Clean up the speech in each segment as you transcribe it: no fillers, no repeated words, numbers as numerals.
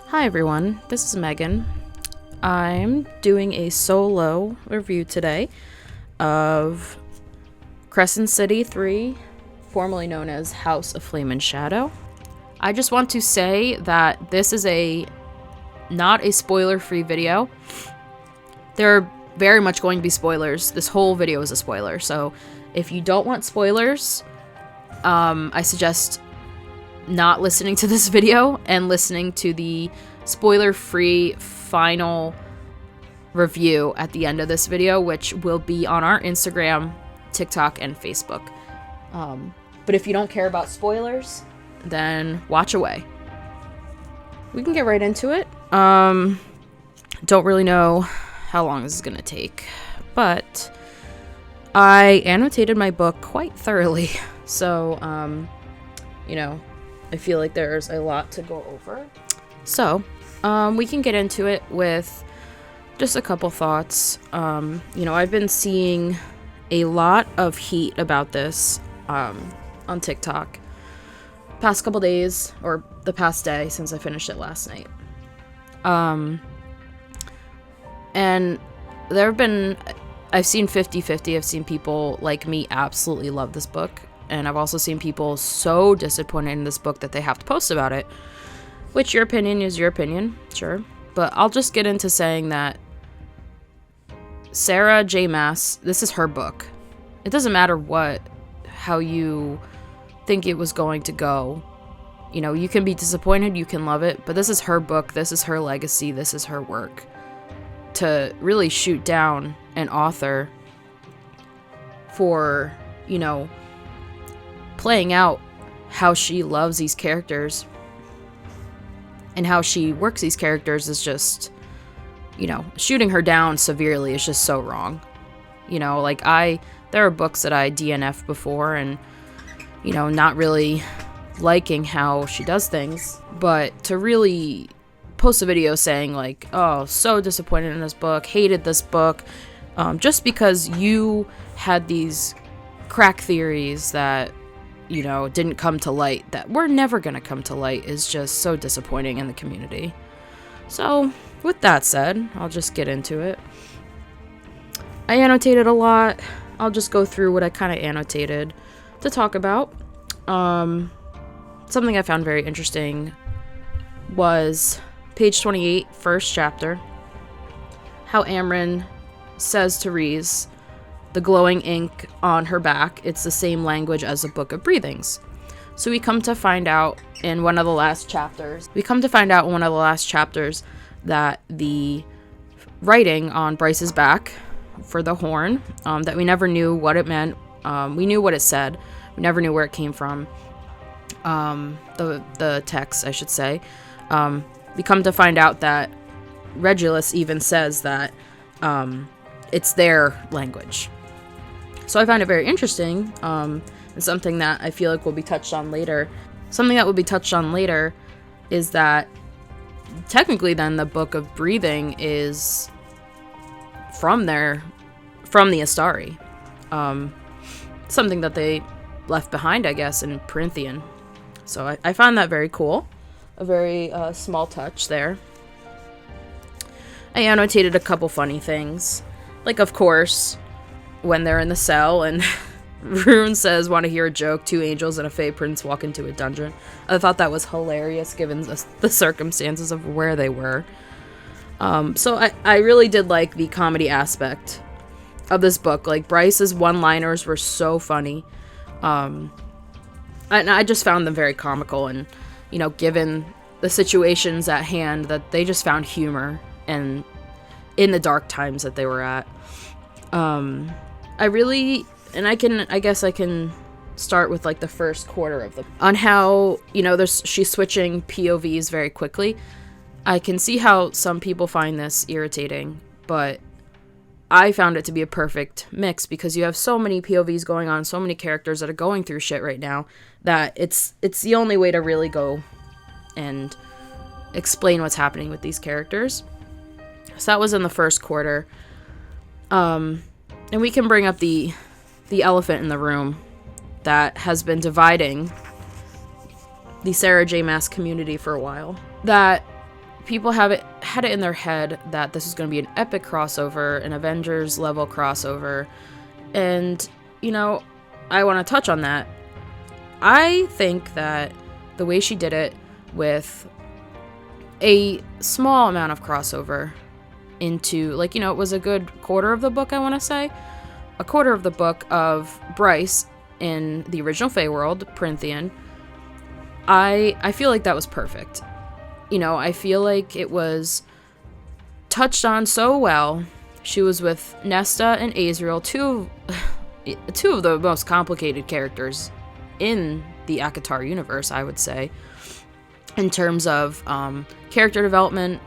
Hi everyone, this is Megan. I'm doing a solo review today of Crescent City 3, formerly known as House of Flame and Shadow. I just want to say that this is not a spoiler-free video. There are very much going to be spoilers. This whole video is a spoiler, so if you don't want spoilers, I suggest not listening to this video and listening to the spoiler-free final review at the end of this video, which will be on our Instagram, TikTok, and Facebook. But if you don't care about spoilers, then watch away. We can get right into it. Don't really know how long this is gonna take, but I annotated my book quite thoroughly, so I feel like there's a lot to go over. So, we can get into it with just a couple thoughts. I've been seeing a lot of heat about this on TikTok past couple days, or the past day since I finished it last night. And I've seen 50-50. I've seen people like me absolutely love this book. And I've also seen people so disappointed in this book that they have to post about it. Which, your opinion is your opinion, sure. But I'll just get into saying that Sarah J Maas, this is her book. It doesn't matter how you think it was going to go. You can be disappointed, you can love it, but this is her book, this is her legacy, this is her work. To really shoot down an author for, playing out how she loves these characters and how she works these characters is just, shooting her down severely is just so wrong. There are books that I DNF before and, not really liking how she does things, but to really post a video saying like, oh, so disappointed in this book, hated this book, just because you had these crack theories that didn't come to light, that were never gonna come to light, is just so disappointing in the community. So, with that said, I'll just get into it. I annotated a lot. I'll just go through what I kind of annotated to talk about. Something I found very interesting was page 28, first chapter, how Amryn says to Rhys, the glowing ink on her back, it's the same language as the Book of Breathings. So we come to find out in one of the last chapters, that the writing on Bryce's back for the horn, that we never knew what it meant. We knew what it said. We never knew where it came from. The text, I should say. We come to find out that Regulus even says that it's their language. So I find it very interesting, and something that I feel like will be touched on later. Something that will be touched on later is that technically then the Book of Breathing is from the Astari. Something that they left behind, I guess, in Corinthian. So I found that very cool. A very small touch there. I annotated a couple funny things. Like, of course, when they're in the cell and Rune says, want to hear a joke, two angels and a fae prince walk into a dungeon. I thought that was hilarious given the circumstances of where they were. So I really did like the comedy aspect of this book. Like, Bryce's one-liners were so funny. And I just found them very comical, and, given the situations at hand, that they just found humor and in the dark times that they were at. I guess I can start with like the first quarter of on how, she's switching POVs very quickly. I can see how some people find this irritating, but I found it to be a perfect mix because you have so many POVs going on, so many characters that are going through shit right now, that it's the only way to really go and explain what's happening with these characters. So that was in the first quarter. And we can bring up the elephant in the room that has been dividing the Sarah J Maas community for a while. That people had it in their head that this is going to be an epic crossover, an Avengers level crossover. And, you know, I want to touch on that. I think that the way she did it with a small amount of crossover into, like, you know, it was a good quarter of the book, I want to say. A quarter of the book of Bryce in the original Feyworld, Prythian. I feel like that was perfect. You know, I feel like it was touched on so well. She was with Nesta and Azrael, two of the most complicated characters in the ACOTAR universe, I would say, in terms of character development,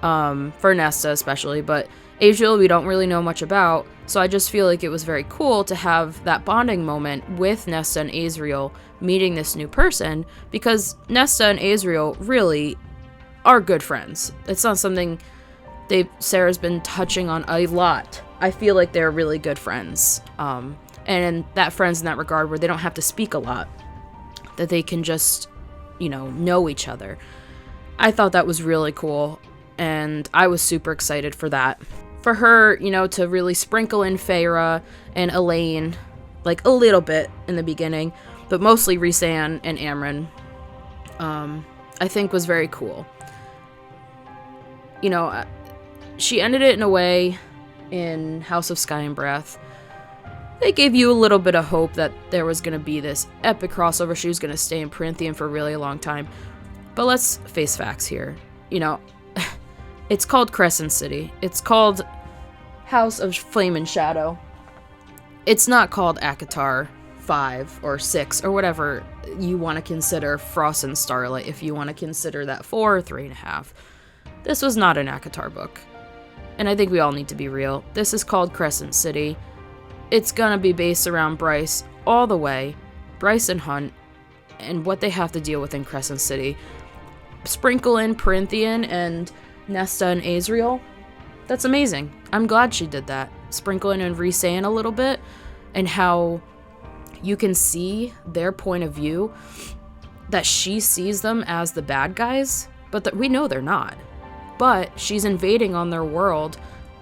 for Nesta especially, but Azrael we don't really know much about, so I just feel like it was very cool to have that bonding moment with Nesta and Azrael meeting this new person, because Nesta and Azrael really are good friends. It's not something Sarah's been touching on a lot. I feel like they're really good friends, and that friends in that regard where they don't have to speak a lot, that they can just, you know each other. I thought that was really cool, and I was super excited for that. For her, you know, to really sprinkle in Feyre and Elaine, like a little bit in the beginning, but mostly Rhysand and Amren, I think was very cool. You know, she ended it in a way in House of Sky and Breath. They gave you a little bit of hope that there was going to be this epic crossover. She was going to stay in Prythian for a really long time. But let's face facts here. You know, it's called Crescent City. It's called House of Flame and Shadow. It's not called ACOTAR 5 or 6 or whatever you want to consider Frost and Starlight, if you want to consider that 4 or 3.5. This was not an ACOTAR book. And I think we all need to be real. This is called Crescent City. It's gonna be based around Bryce all the way. Bryce and Hunt, and what they have to deal with in Crescent City. Sprinkle in Prythian and Nesta and Azrael. That's amazing. I'm glad she did that. Sprinkle in and Rhysand a little bit, and how you can see their point of view, that she sees them as the bad guys, but that we know they're not. But she's invading on their world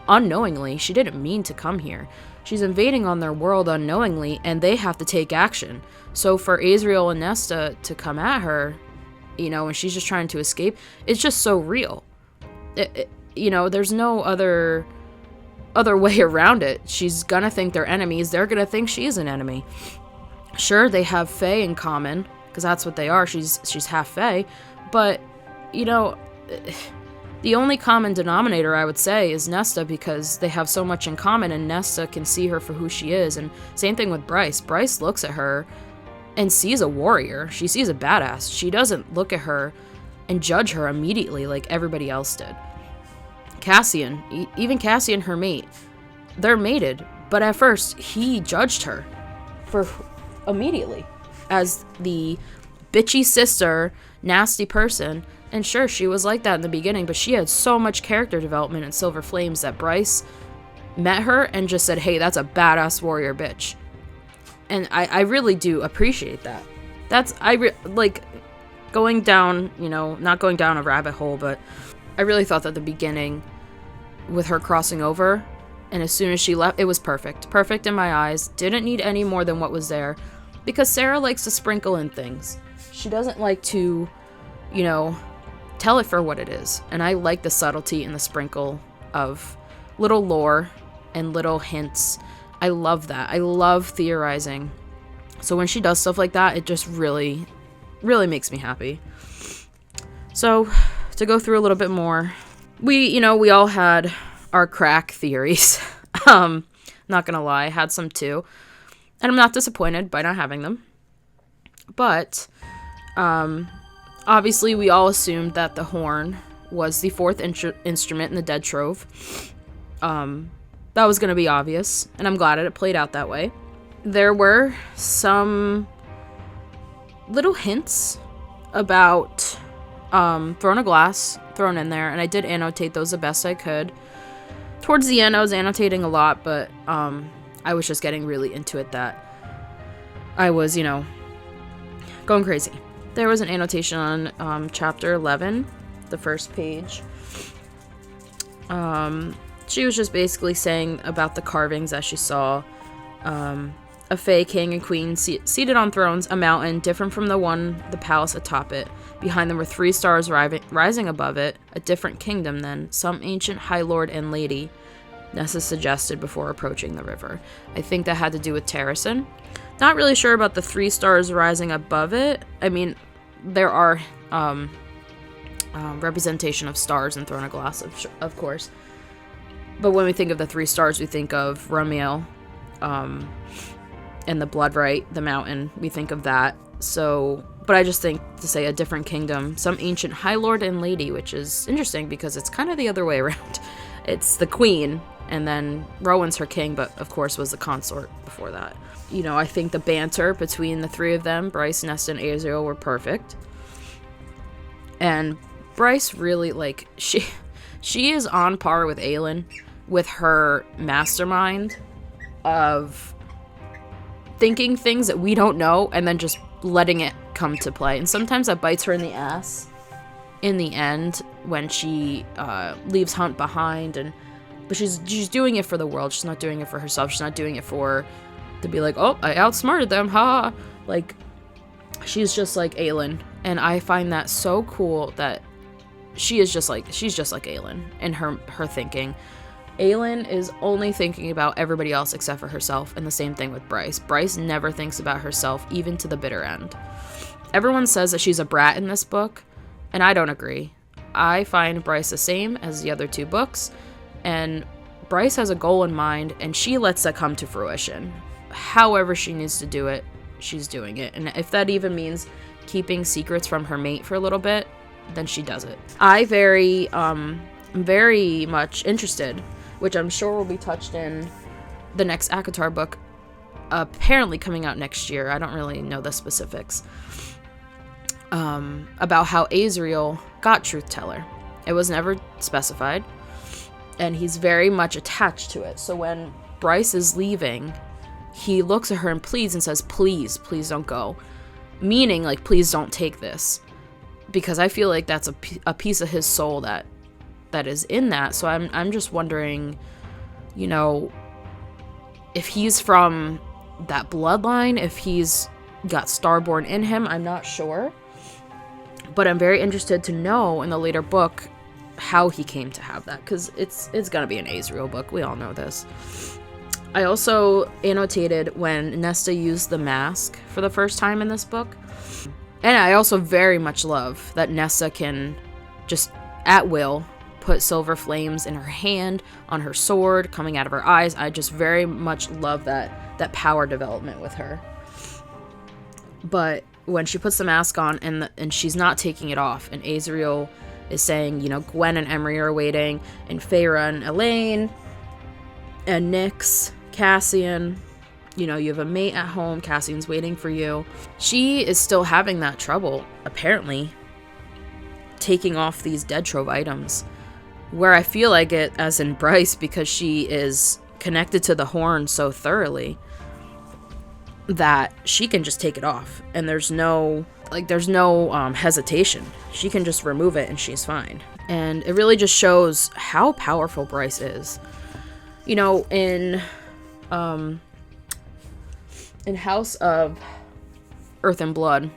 unknowingly. She didn't mean to come here. She's invading on their world unknowingly, and they have to take action. So for Azrael and Nesta to come at her, you know, and she's just trying to escape, it's just so real. You know, there's no other way around it. She's gonna think they're enemies. They're gonna think she's an enemy. Sure, they have Fae in common, because that's what they are. She's half Fae. But, you know, the only common denominator, I would say, is Nesta, because they have so much in common, and Nesta can see her for who she is. And same thing with Bryce. Bryce looks at her and sees a warrior. She sees a badass. She doesn't look at her and judge her immediately like everybody else did. Cassian, even Cassian, her mate, they're mated, but at first he judged her for immediately as the bitchy sister, nasty person. And sure, she was like that in the beginning, but she had so much character development in Silver Flames that Bryce met her and just said, hey, that's a badass warrior bitch. And I really do appreciate that. That's, like, going down, you know, not going down a rabbit hole, but I really thought that the beginning with her crossing over, and as soon as she left, it was perfect. Perfect in my eyes. Didn't need any more than what was there. Because Sarah likes to sprinkle in things. She doesn't like to, you know, tell it for what it is. And I like the subtlety and the sprinkle of little lore and little hints. I love that. I love theorizing. So when she does stuff like that, it just really, really makes me happy. So to go through a little bit more, we all had our crack theories. Not gonna lie, I had some too. And I'm not disappointed by not having them. But, obviously, we all assumed that the horn was the fourth instrument in the Dead Trove. That was going to be obvious, and I'm glad it played out that way. There were some little hints about Throne of Glass thrown in there, and I did annotate those the best I could. Towards the end, I was annotating a lot, but I was just getting really into it that I was, going crazy. There was an annotation on chapter 11 the first page. She was just basically saying about the carvings that she saw. A Fae king and queen seated on thrones, a mountain different from the palace atop it. Behind them were 3 stars rising above it, a different kingdom than some ancient high lord and lady, Nessa suggested before approaching the river. I think that had to do with Terracin. Not really sure about the 3 stars rising above it. I mean, there are representation of stars in Throne of Glass, of course. But when we think of the 3 stars, we think of Romeo, and the Bloodright, the mountain. We think of that. So, but I just think to say a different kingdom, some ancient high lord and lady, which is interesting because it's kind of the other way around. It's the queen, and then Rowan's her king, but of course was the consort before that. You know, I think the banter between the 3 of them, Bryce, Nesta, and Azriel, were perfect. And Bryce really, like, she is on par with Aelin with her mastermind of thinking things that we don't know and then just letting it come to play. And sometimes that bites her in the ass in the end when she leaves Hunt behind. But she's doing it for the world. She's not doing it for herself. She's not doing it to be like, oh, I outsmarted them, ha! Like, she's just like Aelin. And I find that so cool that she's just like Aelin in her thinking. Aelin is only thinking about everybody else except for herself, and the same thing with Bryce. Bryce never thinks about herself, even to the bitter end. Everyone says that she's a brat in this book, and I don't agree. I find Bryce the same as the other 2 books, and Bryce has a goal in mind, and she lets that come to fruition. However she needs to do it, she's doing it. And if that even means keeping secrets from her mate for a little bit, then she does it. I very much interested, which I'm sure will be touched in the next ACOTAR book, apparently coming out next year. I don't really know the specifics. About how Azriel got Truth Teller. It was never specified, and he's very much attached to it. So when Bryce is leaving, he looks at her and pleads and says, please don't go. Meaning, like, please don't take this. Because I feel like that's a piece of his soul that is in that. So I'm just wondering, you know, if he's from that bloodline, if he's got Starborn in him, I'm not sure. But I'm very interested to know in the later book how he came to have that, because it's gonna be an Azriel book. We all know this. I also annotated when Nesta used the mask for the first time in this book. And I also very much love that Nesta can just, at will, put silver flames in her hand, on her sword, coming out of her eyes. I just very much love that power development with her. But when she puts the mask on and she's not taking it off, and Azriel is saying, you know, Gwen and Emery are waiting, and Feyre and Elaine, and Nyx, Cassian, you know, you have a mate at home, Cassian's waiting for you. She is still having that trouble, apparently, taking off these dead trove items. Where I feel like it, as in Bryce, because she is connected to the horn so thoroughly that she can just take it off, and there's no hesitation. She can just remove it and she's fine. And it really just shows how powerful Bryce is. You know, in House of Earth and Blood,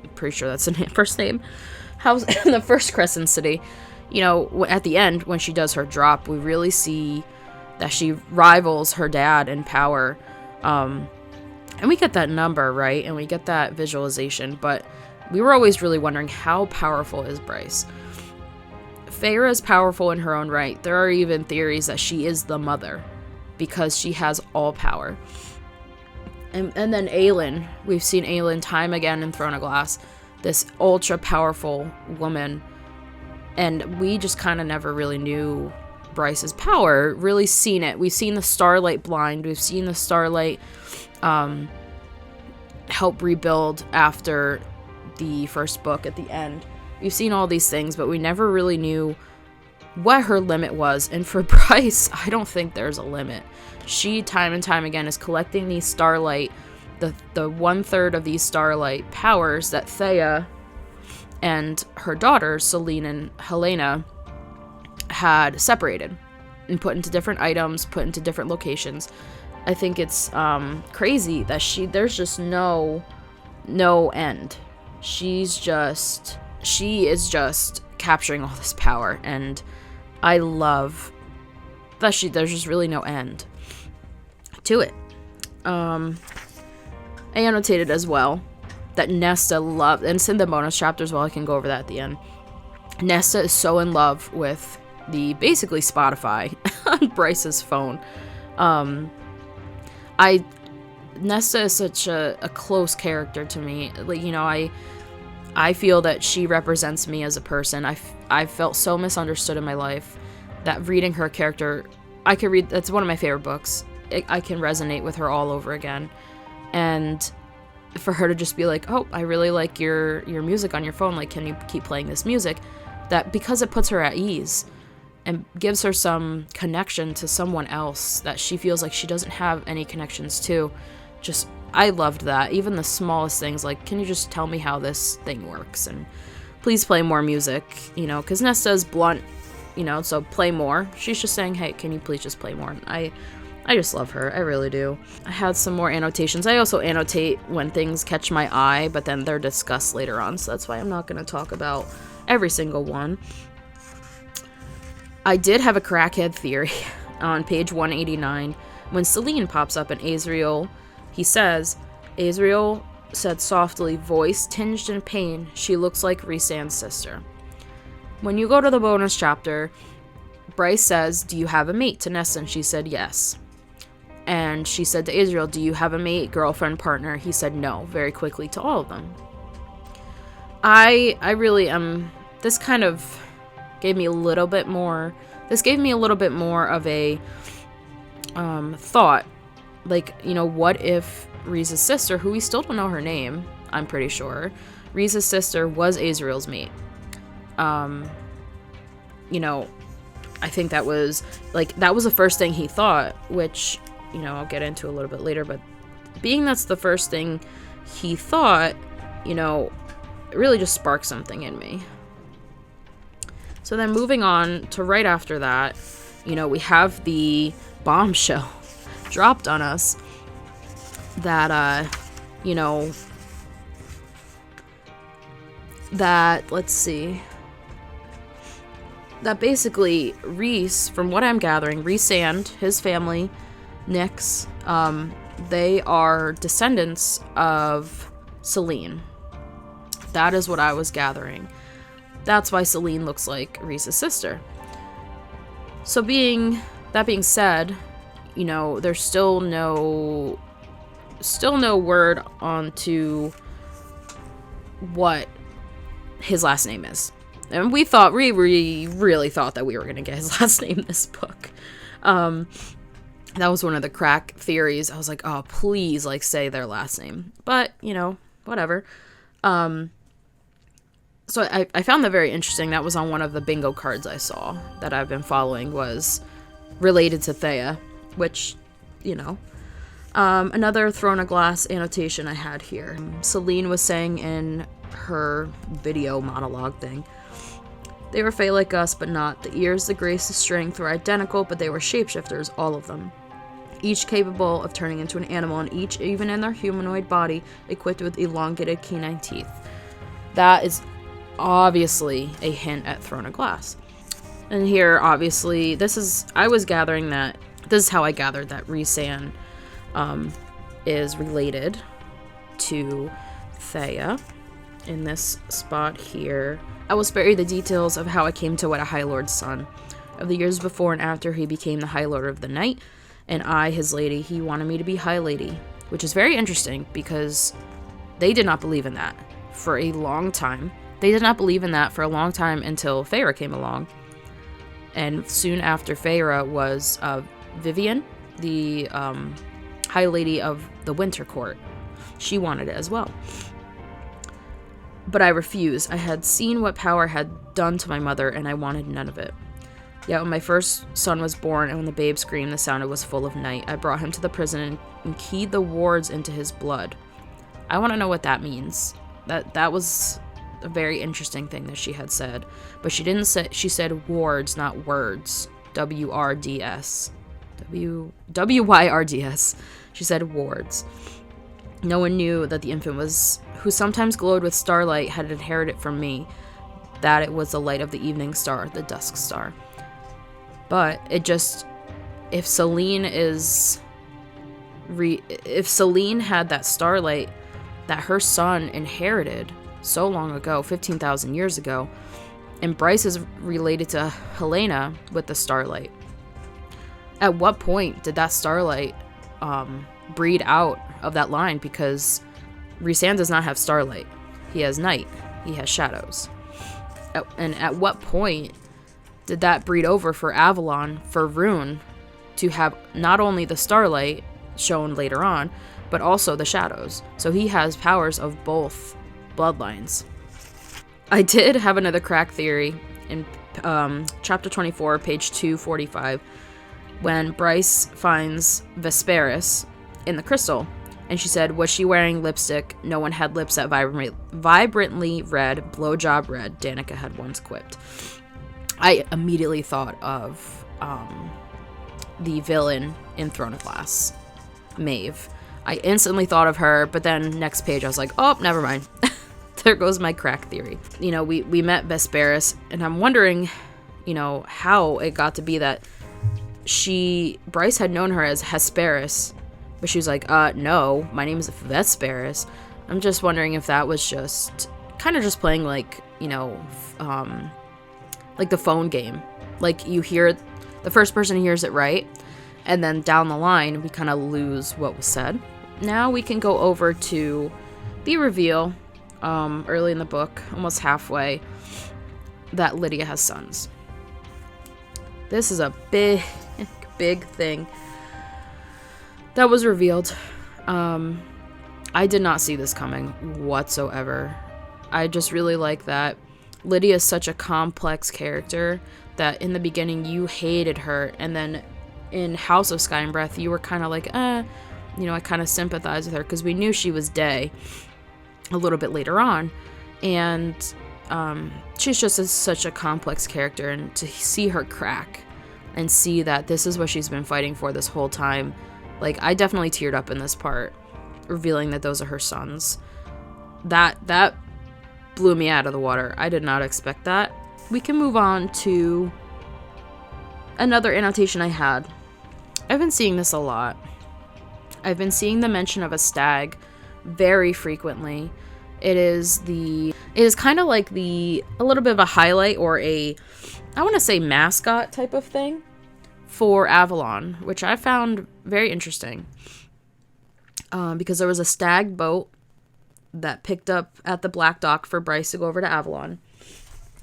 I'm pretty sure that's the first name, in the first Crescent City, you know, at the end, when she does her drop, we really see that she rivals her dad in power. And we get that number, right? And we get that visualization, but we were always really wondering, how powerful is Bryce? Feyre is powerful in her own right. There are even theories that she is the mother, because she has all power. And then Aelin, we've seen Aelin time again in Throne of Glass, this ultra powerful woman, and we just kind of never really knew Bryce's power, really seen it. We've seen the Starlight blind, we've seen the Starlight help rebuild after the first book at the end. We've seen all these things, but we never really knew what her limit was. And for Bryce, I don't think there's a limit. She, time and time again, is collecting these Starlight, the 1/3 of these Starlight powers that Thea and her daughters, Celine and Helena, had separated and put into different items, put into different locations. I think it's crazy that there's just no end. She is just capturing all this power, and I love that there's just really no end to it. I annotated as well that Nesta loved, and it's in the bonus chapter as well, I can go over that at the end. Nesta is so in love with the basically Spotify on Bryce's phone. Nesta is such a close character to me. Like, you know, I feel that she represents me as a person. I felt so misunderstood in my life that reading her character, that's one of my favorite books. I can resonate with her all over again. And for her to just be like, oh, I really like your music on your phone, like, can you keep playing this music? That, because it puts her at ease and gives her some connection to someone else that she feels like she doesn't have any connections to. Just, I loved that. Even the smallest things, like, can you just tell me how this thing works? And please play more music, you know, because Nesta is blunt, you know, so play more. She's just saying, hey, can you please just play more? And I just love her. I really do. I had some more annotations. I also annotate when things catch my eye, but then they're discussed later on, so that's why I'm not going to talk about every single one. I did have a crackhead theory on page 189. When Celine pops up in Azriel, he says, Azriel said softly, voice tinged in pain, she looks like Rhysand's sister. When you go to the bonus chapter, Bryce says, do you have a mate, to Nesta? And she said yes. And she said to Azriel, do you have a mate, girlfriend, partner? He said no, very quickly to all of them. I really am, this kind of gave me a little bit more of a thought. Like, you know, what if Rhys's sister, who we still don't know her name, I'm pretty sure, Rhys's sister was Azriel's mate. You know, I think that was the first thing he thought, which, you know, I'll get into a little bit later, but being that's the first thing he thought, you know, it really just sparked something in me. So then moving on to right after that, you know, we have the bombshell dropped on us that, you know, that, let's see, that basically Rhys, from what I'm gathering, Rhysand, his family, Nyx, they are descendants of Celine. That is what I was gathering. That's why Celine looks like Rhys's sister. So that being said, you know, there's still no word onto what his last name is. And we really thought that we were going to get his last name in this book. That was one of the crack theories. I was like, oh, please, like, say their last name. But, you know, whatever. So I found that very interesting. That was on one of the bingo cards I saw that I've been following, was related to Thea, which, you know. Another Throne of Glass annotation I had here. Celine was saying in her video monologue thing, they were Fae like us, but not. The ears, the grace, the strength were identical, but they were shapeshifters, all of them. Each capable of turning into an animal, and each, even in their humanoid body, equipped with elongated canine teeth. That is obviously a hint at Throne of Glass. And here, obviously, I was gathering that, this is how I gathered that Rhysand is related to Thea in this spot here. I will spare you the details of how I came to wed a High Lord's son. Of the years before and after he became the High Lord of the Night, and I, his lady, he wanted me to be High Lady, which is very interesting because they did not believe in that for a long time. They did not believe in that for a long time until Feyre came along. And soon after Feyre was Vivian, the High Lady of the Winter Court. She wanted it as well. But I refused. I had seen what power had done to my mother, and I wanted none of it. Yet when my first son was born, and when the babe screamed, the sound it was full of night, I brought him to the prison and keyed the wards into his blood. I want to know what that means. That was a very interesting thing that she had said. But she didn't say, she said wards, not words. W-R-D-S. W-Y-R-D-S. She said wards. No one knew that the infant who sometimes glowed with starlight, had inherited from me that it was the light of the evening star, the dusk star. But if Selene had that starlight that her son inherited so long ago, 15,000 years ago, and Bryce is related to Helena with the starlight, at what point did that starlight breed out of that line? Because Rhysand does not have starlight. He has night. He has shadows. And at what point did that breed over for Avalon, for Rune, to have not only the starlight shown later on, but also the shadows? So he has powers of both bloodlines. I did have another crack theory in chapter 24, page 245, when Bryce finds Vesperis in the crystal. And she said, was she wearing lipstick? No one had lips that vibrantly red, blowjob red, Danica had once quipped. I immediately thought of the villain in Throne of Glass, Maeve. I instantly thought of her, but then next page I was like, oh, never mind. There goes my crack theory. You know, we met Vesperis, and I'm wondering, you know, how it got to be that Bryce had known her as Hesperus, but she was like, no, my name is Vesperis. I'm just wondering if that was just kind of just playing like, you know, like the phone game. Like you hear, the first person hears it right, and then down the line, we kind of lose what was said. Now we can go over to the reveal, early in the book, almost halfway, that Lydia has sons. This is a big thing that was revealed. I did not see this coming whatsoever. I just really like that Lydia is such a complex character that in the beginning you hated her, and then in House of Sky and Breath you were kind of like, you know, I kind of sympathize with her because we knew she was Day a little bit later on, and she's just such a complex character, and to see her crack and see that this is what she's been fighting for this whole time, like, I definitely teared up in this part, revealing that those are her sons. That blew me out of the water. I did not expect that. We can move on to another annotation I had. I've been seeing this a lot. I've been seeing the mention of a stag very frequently. It is kind of like a little bit of a highlight, or I want to say mascot type of thing for Avalon, which I found very interesting. Because there was a stag boat that picked up at the Black Dock for Bryce to go over to Avalon.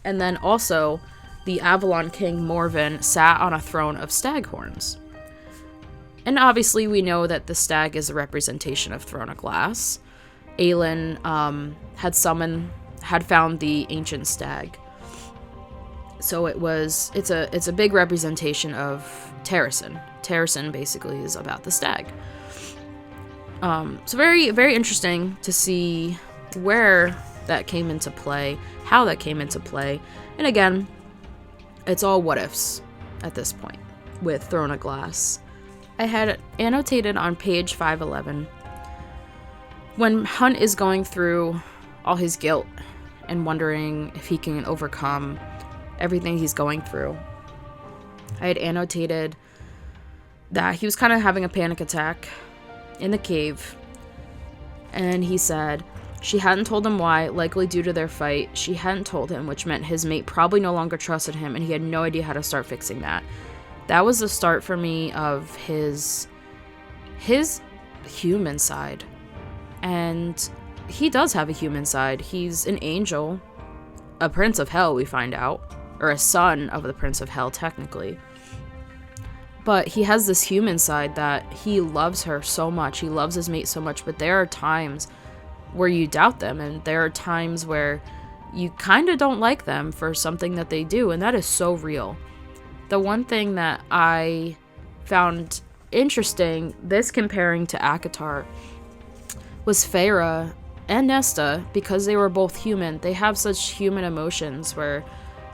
And then also, the Avalon King Morven sat on a throne of stag horns. And obviously we know that the stag is a representation of Throne of Glass. Aelin had found the ancient stag. So it's a big representation of Terrasen. Terrasen basically is about the stag. So very, very interesting to see where that came into play, how that came into play. And again, it's all what ifs at this point with Throne of Glass. I had annotated on page 511, when Hunt is going through all his guilt and wondering if he can overcome everything he's going through, I had annotated that he was kind of having a panic attack in the cave, and he said she hadn't told him why, likely due to their fight. She hadn't told him, which meant his mate probably no longer trusted him, and he had no idea how to start fixing that. That was the start for me of his human side. And he does have a human side. He's an angel, a prince of hell, we find out, or a son of the prince of hell, technically. But he has this human side that he loves her so much. He loves his mate so much, but there are times where you doubt them, and there are times where you kind of don't like them for something that they do, and that is so real. The one thing that I found interesting, this comparing to ACOTAR, was Feyre and Nesta, because they were both human, they have such human emotions where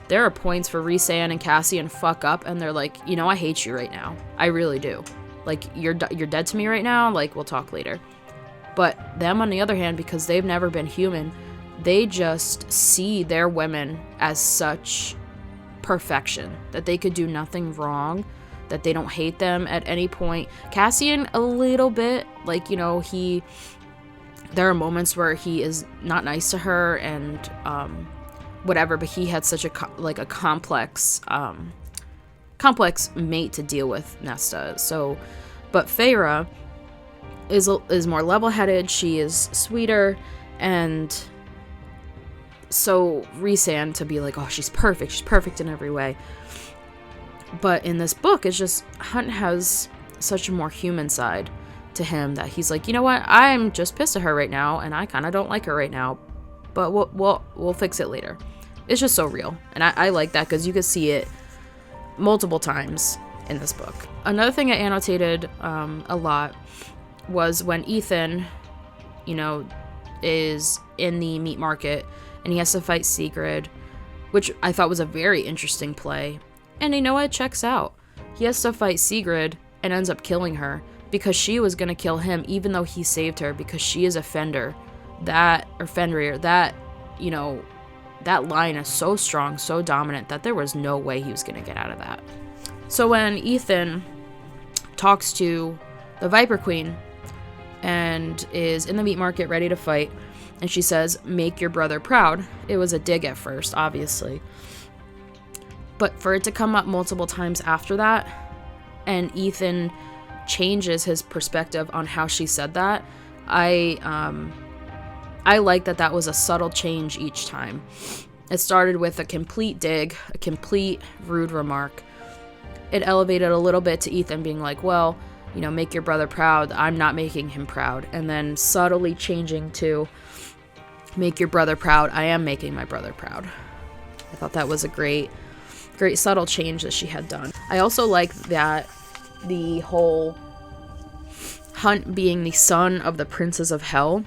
there are points where Rhysand and Cassian fuck up and they're like, you know, I hate you right now. I really do. Like, you're dead to me right now. Like, we'll talk later. But them, on the other hand, because they've never been human, they just see their women as such perfection, that they could do nothing wrong, that they don't hate them at any point. Cassian, a little bit, like, you know, there are moments where he is not nice to her and whatever, but he had such a complex mate to deal with, Nesta. So, but Feyre is more level-headed, she is sweeter, and so Rhysand to be like, oh, she's perfect in every way. But in this book, it's just, Hunt has such a more human side to him that he's like, you know what, I'm just pissed at her right now, and I kind of don't like her right now, but we'll fix it later. It's just so real, and I like that because you could see it multiple times in this book. Another thing I annotated a lot was when Ethan, you know, is in the meat market and he has to fight Sigrid, which I thought was a very interesting play. And you know what? It checks out. He has to fight Sigrid and ends up killing her because she was going to kill him even though he saved her, because she is a Fenrir. That, you know, that line is so strong, so dominant that there was no way he was going to get out of that. So when Ethan talks to the Viper Queen and is in the meat market ready to fight, and she says, make your brother proud, it was a dig at first, obviously. But for it to come up multiple times after that, and Ethan changes his perspective on how she said that, I like that was a subtle change each time. It started with a complete dig, a complete rude remark. It elevated a little bit to Ethan being like, well, you know, make your brother proud. I'm not making him proud. And then subtly changing to make your brother proud. I am making my brother proud. I thought that was a great subtle change that she had done. I also like that the whole Hunt being the son of the princes of hell,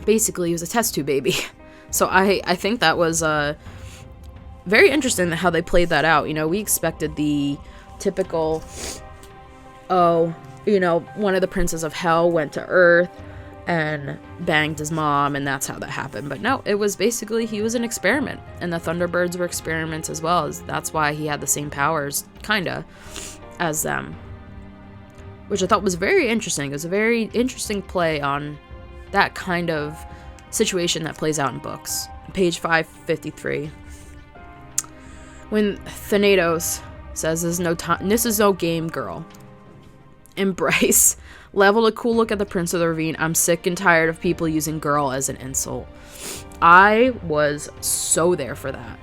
basically he was a test tube baby. So I think that was very interesting how they played that out. You know, we expected the typical, oh, you know, one of the princes of hell went to Earth and banged his mom, and that's how that happened. But no, it was basically he was an experiment, and the Thunderbirds were experiments as well. That's why he had the same powers, kinda, as them, which I thought was very interesting. It was a very interesting play on that kind of situation that plays out in books. Page 553. When Thanatos says, this is no game, girl. And Bryce leveled a cool look at the Prince of the Ravine. I'm sick and tired of people using girl as an insult. I was so there for that.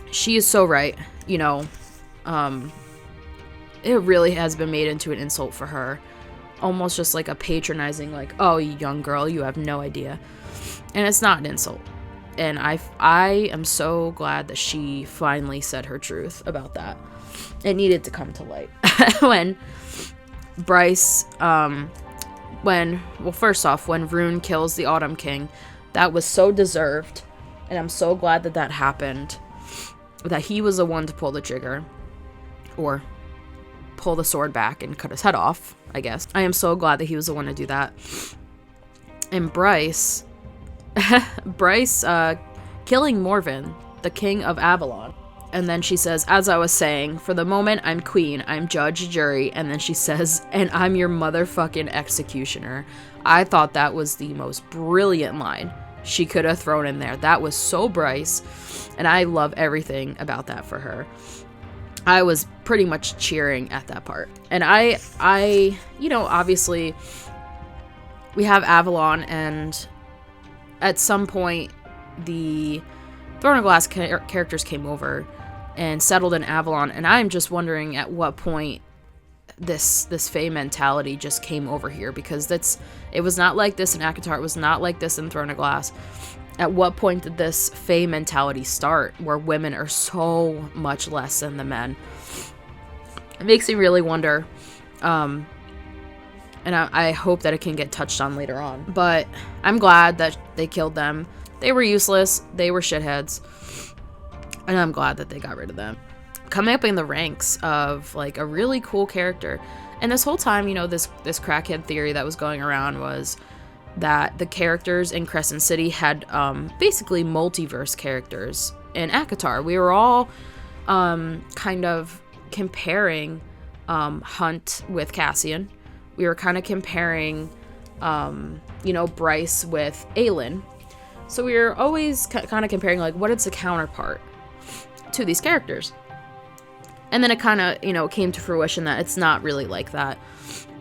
She is so right. You know, it really has been made into an insult for her. Almost just like a patronizing, like, oh, you young girl, you have no idea. And it's not an insult. And I am so glad that she finally said her truth about that. It needed to come to light. When Bryce, first off, when Rune kills the Autumn King, that was so deserved. And I'm so glad that happened. That he was the one to pull the trigger. Or pull the sword back and cut his head off, I guess. I am so glad that he was the one to do that. And Bryce killing Morven, the king of Avalon. And then she says, as I was saying, for the moment, I'm queen, I'm judge, jury, and then she says, and I'm your motherfucking executioner. I thought that was the most brilliant line she could have thrown in there. That was so Bryce, and I love everything about that for her. I was pretty much cheering at that part. And I, you know, obviously, we have Avalon, and at some point, the Throne of Glass characters came over and settled in Avalon, and I'm just wondering at what point this Fae mentality just came over here, because it was not like this in ACOTAR, it was not like this in Throne of Glass. At what point did this Fae mentality start, where women are so much less than the men? It makes me really wonder and I hope that it can get touched on later on. But I'm glad that they killed them. They were useless. They were shitheads. And I'm glad that they got rid of them. Coming up in the ranks of, like, a really cool character. And this whole time, you know, this crackhead theory that was going around was that the characters in Crescent City had basically multiverse characters in ACOTAR. We were all kind of comparing Hunt with Cassian. We were kind of comparing, you know, Bryce with Aelin. So we were always kind of comparing, like, what is the counterpart to these characters? And then it kind of, you know, came to fruition that it's not really like that.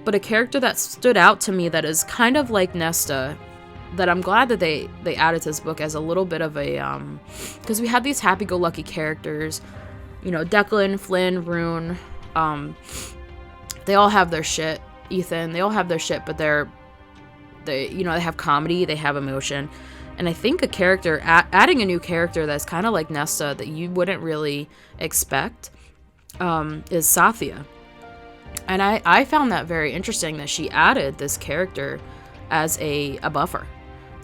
But a character that stood out to me that is kind of like Nesta, that I'm glad that they added to this book as a little bit of a, because we have these happy-go-lucky characters, you know, Declan, Flynn, Rune, they all have their shit. Ethan, they all have their shit, but they you know, they have comedy, they have emotion. And I think a character, adding a new character that's kind of like Nesta that you wouldn't really expect, is Sathya. And I found that very interesting that she added this character as a buffer.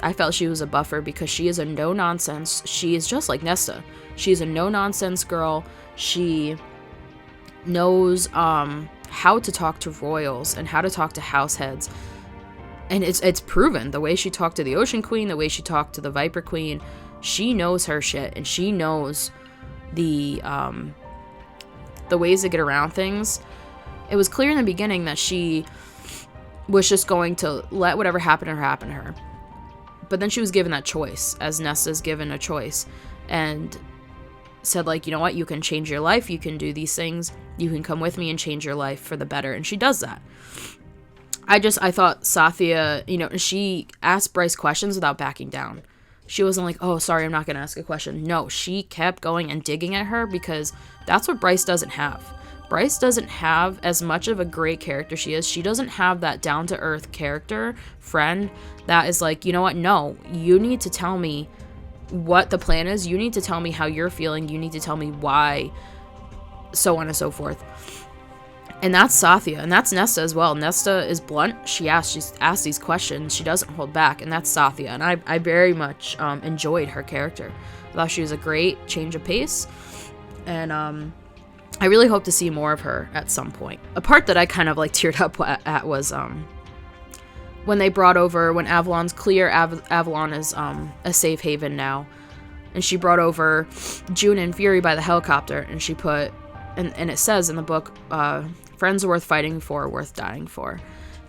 I felt she was a buffer because she is a no-nonsense. She is just like Nesta. She's a no-nonsense girl. She knows how to talk to royals and how to talk to house heads. And it's proven. The way she talked to the Ocean Queen, the way she talked to the Viper Queen, she knows her shit, and she knows the ways to get around things. It was clear in the beginning that she was just going to let whatever happened to her. But then she was given that choice, as Nesta's given a choice, and said, like, you know what, you can change your life, you can do these things, you can come with me and change your life for the better. And she does that. I thought Sathya, you know, she asked Bryce questions without backing down. She wasn't like, oh, sorry, I'm not going to ask a question. No, she kept going and digging at her because that's what Bryce doesn't have. Bryce doesn't have as much of a great character she is. She doesn't have that down-to-earth character, friend, that is like, you know what, no, you need to tell me what the plan is. You need to tell me how you're feeling. You need to tell me why, so on and so forth. And that's Sathya, and that's Nesta as well. Nesta is blunt. She's asked these questions. She doesn't hold back, and that's Sathya. And I very much enjoyed her character. I thought she was a great change of pace, and I really hope to see more of her at some point. A part that I kind of like teared up at was when they brought over, when Avalon's clear, Avalon is a safe haven now, and she brought over June and Fury by the helicopter, and she put, and it says in the book, friends are worth fighting for, worth dying for.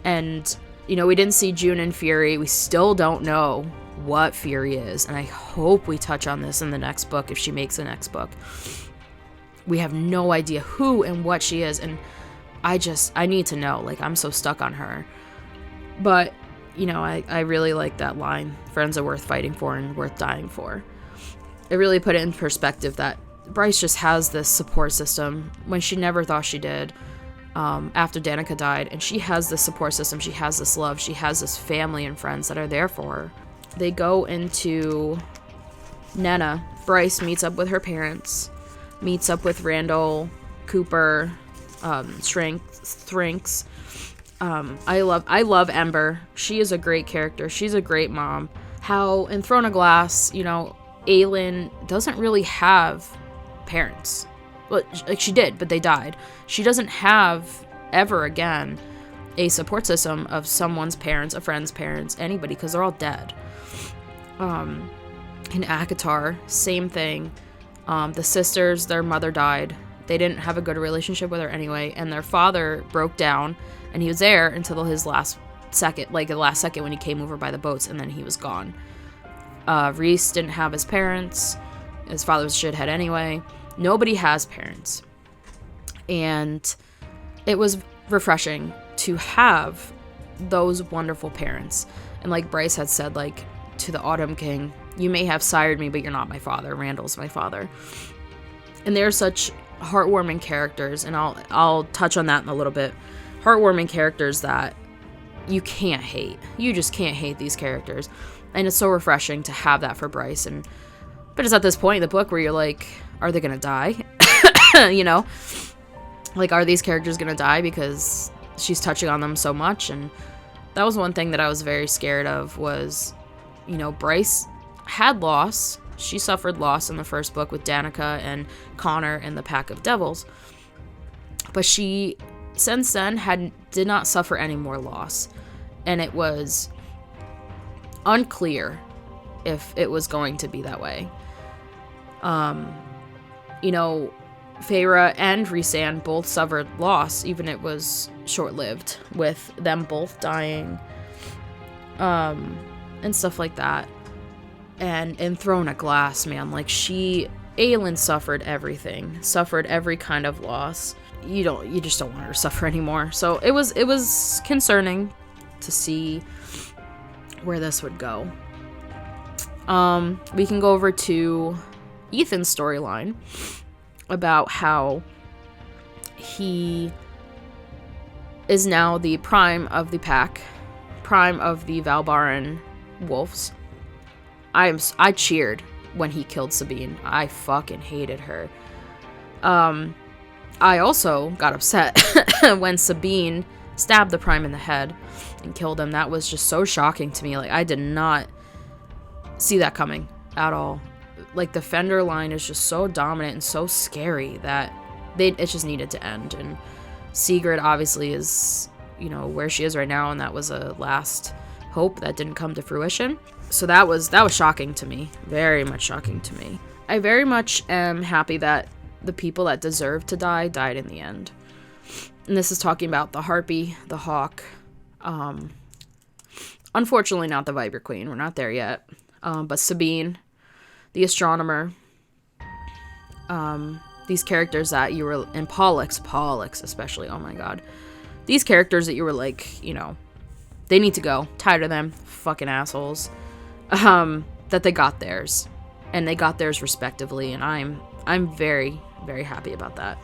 And, you know, we didn't see June and Fury. We still don't know what Fury is, and I hope we touch on this in the next book, if she makes the next book. We have no idea who and what she is, and I need to know. Like, I'm so stuck on her. But, you know, I really like that line, friends are worth fighting for and worth dying for. It really put it in perspective that Bryce just has this support system when she never thought she did, after Danica died, and she has this support system, she has this love, she has this family and friends that are there for her. They go into Nenna. Bryce meets up with her parents, meets up with Randall, Cooper, Thrinks. I love Ember. She is a great character. She's a great mom. How in Throne of Glass, you know, Aelin doesn't really have parents. Well, like, she did, but they died. She doesn't have ever again a support system of someone's parents, a friend's parents, anybody, because they're all dead. In ACOTAR, same thing. The sisters, their mother died. They didn't have a good relationship with her anyway, and their father broke down, and he was there until his last second, like the last second when he came over by the boats, and then he was gone. Rhys didn't have his parents. His father was a shithead anyway. Nobody has parents. And it was refreshing to have those wonderful parents. And like Bryce had said, like, to the Autumn King, you may have sired me, but you're not my father. Randall's my father. And they're such heartwarming characters, and I'll touch on that in a little bit. Heartwarming characters that you can't hate. You just can't hate these characters. And it's so refreshing to have that for Bryce. But it's at this point in the book where you're like, are they gonna die? You know? Like, are these characters gonna die? Because she's touching on them so much. And that was one thing that I was very scared of was, Bryce had loss. She suffered loss in the first book with Danica and Connor and the Pack of Devils. But she, since then, did not suffer any more loss. And it was unclear if it was going to be that way. Feyre and Rhysand both suffered loss, even it was short-lived, with them both dying, and stuff like that. And Throne of Glass, man, like Aelin suffered everything, suffered every kind of loss. You just don't want her to suffer anymore. So it was concerning to see where this would go. We can go over to Ethan's storyline about how he is now the prime of the pack, prime of the Valbaran wolves. I cheered when he killed Sabine. I fucking hated her. I also got upset when Sabine stabbed the prime in the head and killed him. That was just so shocking to me. Like, I did not see that coming at all. Like, the Fender line is just so dominant and so scary that it just needed to end. And Sigrid obviously is, where she is right now, and that was a last hope that didn't come to fruition. So that was shocking to me. Very much shocking to me. I very much am happy that the people that deserved to die died in the end. And this is talking about the Harpy, the Hawk. Unfortunately, not the Viper Queen. We're not there yet. But Sabine, the Astronomer, these characters that you were, and Pollux especially, oh my god. These characters that you were like, they need to go. Tired of them, fucking assholes. That they got theirs. And they got theirs respectively, and I'm very, very happy about that.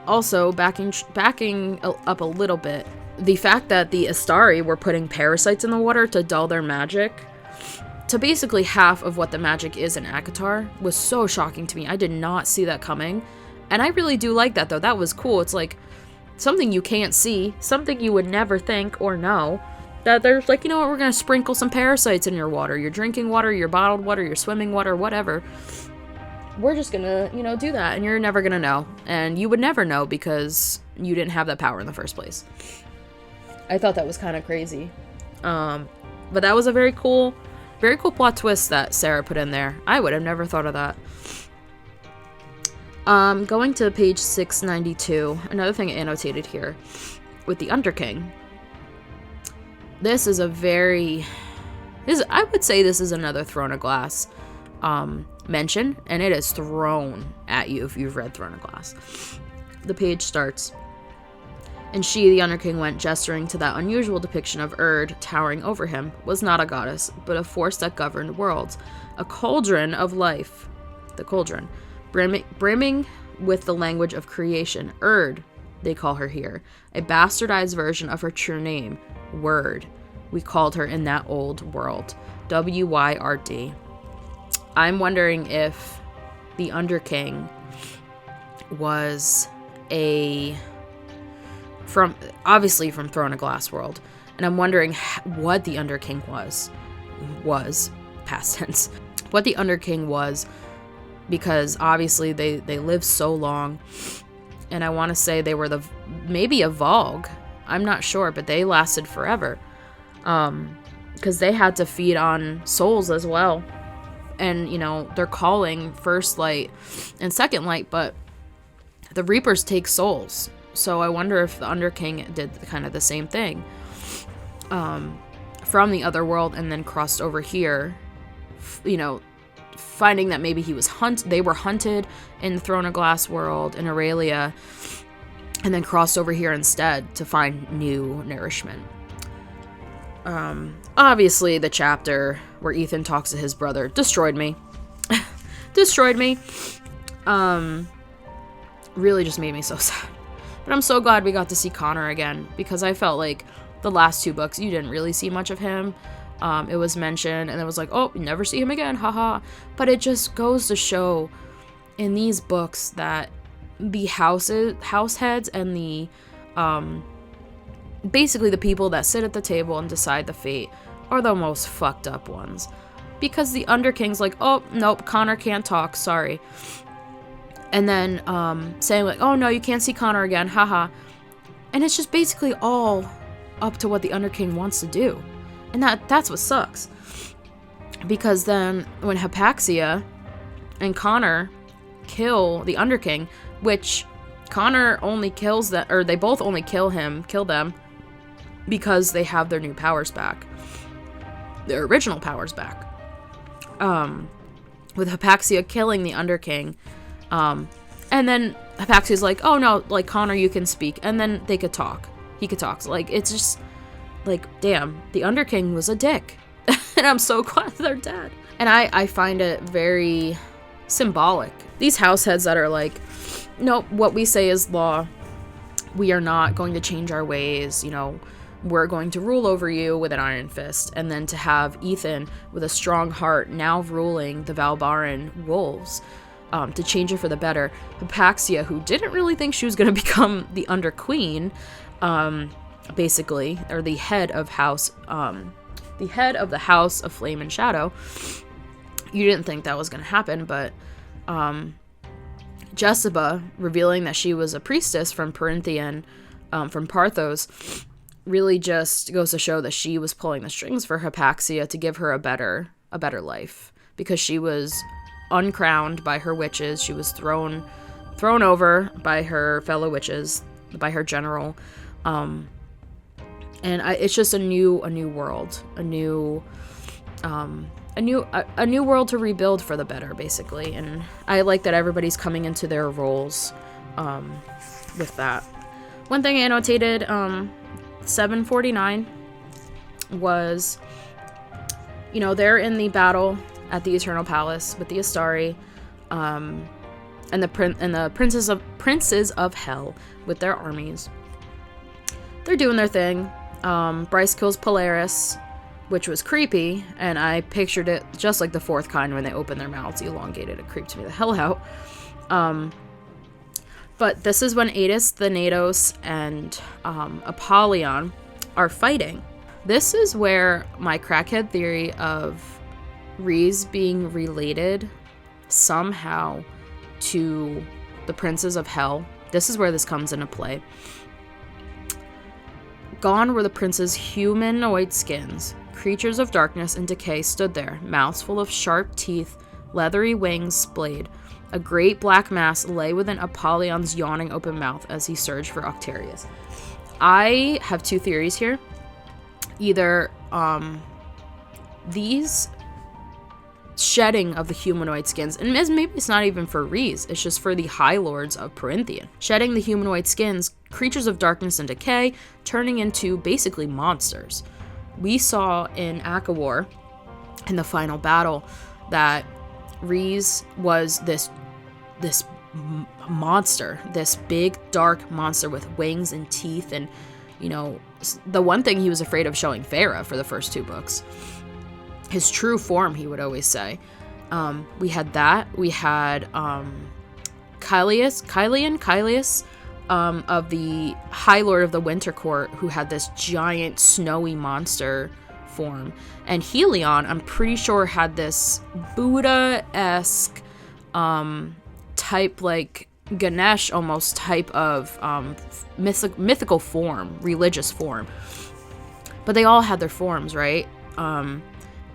Also, backing up a little bit, the fact that the Astari were putting parasites in the water to dull their magic to basically half of what the magic is in ACOTAR was so shocking to me. I did not see that coming. And I really do like that, though. That was cool. It's like something you can't see, something you would never think or know. That there's like, we're going to sprinkle some parasites in your water. Your drinking water, your bottled water, your swimming water, whatever. We're just going to, do that. And you're never going to know. And you would never know because you didn't have that power in the first place. I thought that was kind of crazy. But that was a very cool plot twist that Sarah put in there. I would have never thought of that. Going to page 692, another thing I annotated here with the Underking. This is I would say this is another Throne of Glass mention, and it is thrown at you if you've read Throne of Glass. The page starts. And she, the Underking, went gesturing to that unusual depiction of Erd towering over him, was not a goddess, but a force that governed worlds, a cauldron of life, the cauldron, brimming with the language of creation. Erd, they call her here, a bastardized version of her true name, Wyrd. We called her in that old world, Wyrd. I'm wondering if the Underking was obviously from Throne of Glass world, and I'm wondering what the Underking was past tense, what the Underking was, because obviously they lived so long, and I want to say they were maybe a Vogue, I'm not sure, but they lasted forever, because they had to feed on souls as well, and they're calling first light and second light, but the Reapers take souls. So I wonder if the Underking did kind of the same thing from the other world and then crossed over here, finding that maybe they were hunted in the Throne of Glass world in Aurelia, and then crossed over here instead to find new nourishment. Obviously, the chapter where Ethan talks to his brother destroyed me. Really just made me so sad. But I'm so glad we got to see Connor again, because I felt like the last two books, you didn't really see much of him. It was mentioned, and it was like, oh, you never see him again, haha. But it just goes to show in these books that the house heads and the basically the people that sit at the table and decide the fate are the most fucked up ones. Because the Underking's like, oh, nope, Connor can't talk, sorry. And then saying like, oh no, you can't see Connor again, haha. And it's just basically all up to what the Underking wants to do. And that's what sucks. Because then when Hypaxia and Connor kill the Underking, which Connor only kills them, or they both only kill them because they have their new powers back. Their original powers back. With Hypaxia killing the Underking, and then Hypaxia's like, oh no, like, Connor, you can speak, and then they could talk. He could talk. So, like, it's just, like, damn, the Underking was a dick. And I'm so glad they're dead. And I find it very symbolic. These house heads that are like, nope, what we say is law. We are not going to change our ways, you know, we're going to rule over you with an iron fist. And then to have Ethan with a strong heart now ruling the Valbaran wolves, to change it for the better. Hypaxia, who didn't really think she was going to become the Under Queen, basically, or the head of the House of Flame and Shadow. You didn't think that was going to happen, but Jessica, revealing that she was a priestess from Perinthian, from Parthos, really just goes to show that she was pulling the strings for Hypaxia to give her a better life, because she was uncrowned by her witches. She was thrown over by her fellow witches, by her general, and it's just a new world, a new world to rebuild for the better, basically. And I like that everybody's coming into their roles with that. One thing I annotated, 749 was, you know, they're in the battle at the Eternal Palace with the Astari, and the princes of Hell with their armies. They're doing their thing. Bryce kills Polaris, which was creepy, and I pictured it just like the fourth kind when they open their mouths elongated. It creeped me the hell out. But this is when Adis, Thanatos, and Apollyon are fighting. This is where my crackhead theory of Rhys being related somehow to the princes of Hell, this is where this comes into play. Gone were the princes' humanoid skins. Creatures of darkness and decay stood there, mouths full of sharp teeth, leathery wings splayed. A great black mass lay within Apollyon's yawning open mouth as he surged for Octarius. I have two theories here. Either these shedding of the humanoid skins, and maybe it's not even for Rhys, it's just for the High Lords of Perinthian. Shedding the humanoid skins, creatures of darkness and decay, turning into basically monsters. We saw in Akawar, in the final battle, that Rhys was this monster, this big dark monster with wings and teeth, and, you know, the one thing he was afraid of showing Feyre for the first two books. His true form, he would always say. We had that. We had Kylius of the High Lord of the Winter Court, who had this giant snowy monster form. And Helion, I'm pretty sure, had this Buddha-esque type, like Ganesh almost type of mythical form, religious form. But they all had their forms, right?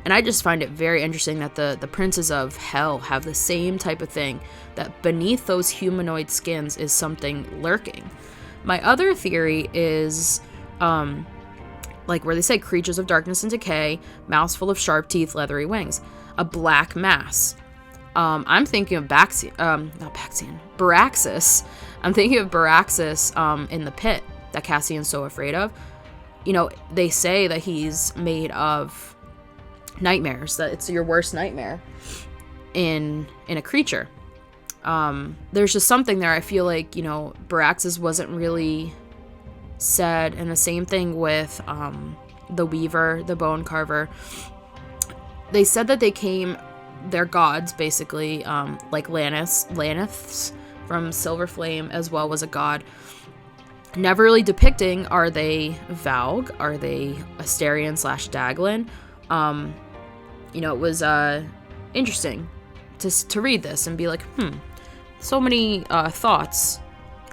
And I just find it very interesting that the princes of Hell have the same type of thing, that beneath those humanoid skins is something lurking. My other theory is, like where they say creatures of darkness and decay, mouths full of sharp teeth, leathery wings, a black mass. I'm thinking of Baraxis. I'm thinking of Baraxis in the pit that Cassian's so afraid of. You know, they say that he's made of nightmares, that it's your worst nightmare in a creature. There's just something there. I feel like, you know, Baraxis wasn't really said, and the same thing with the Weaver, the Bone Carver. They said that they're gods, basically, like Laniths from Silver Flame as well was a god. Never really depicting, are they Valg? Are they Astarion / Daglin? It was interesting to read this and be like, so many thoughts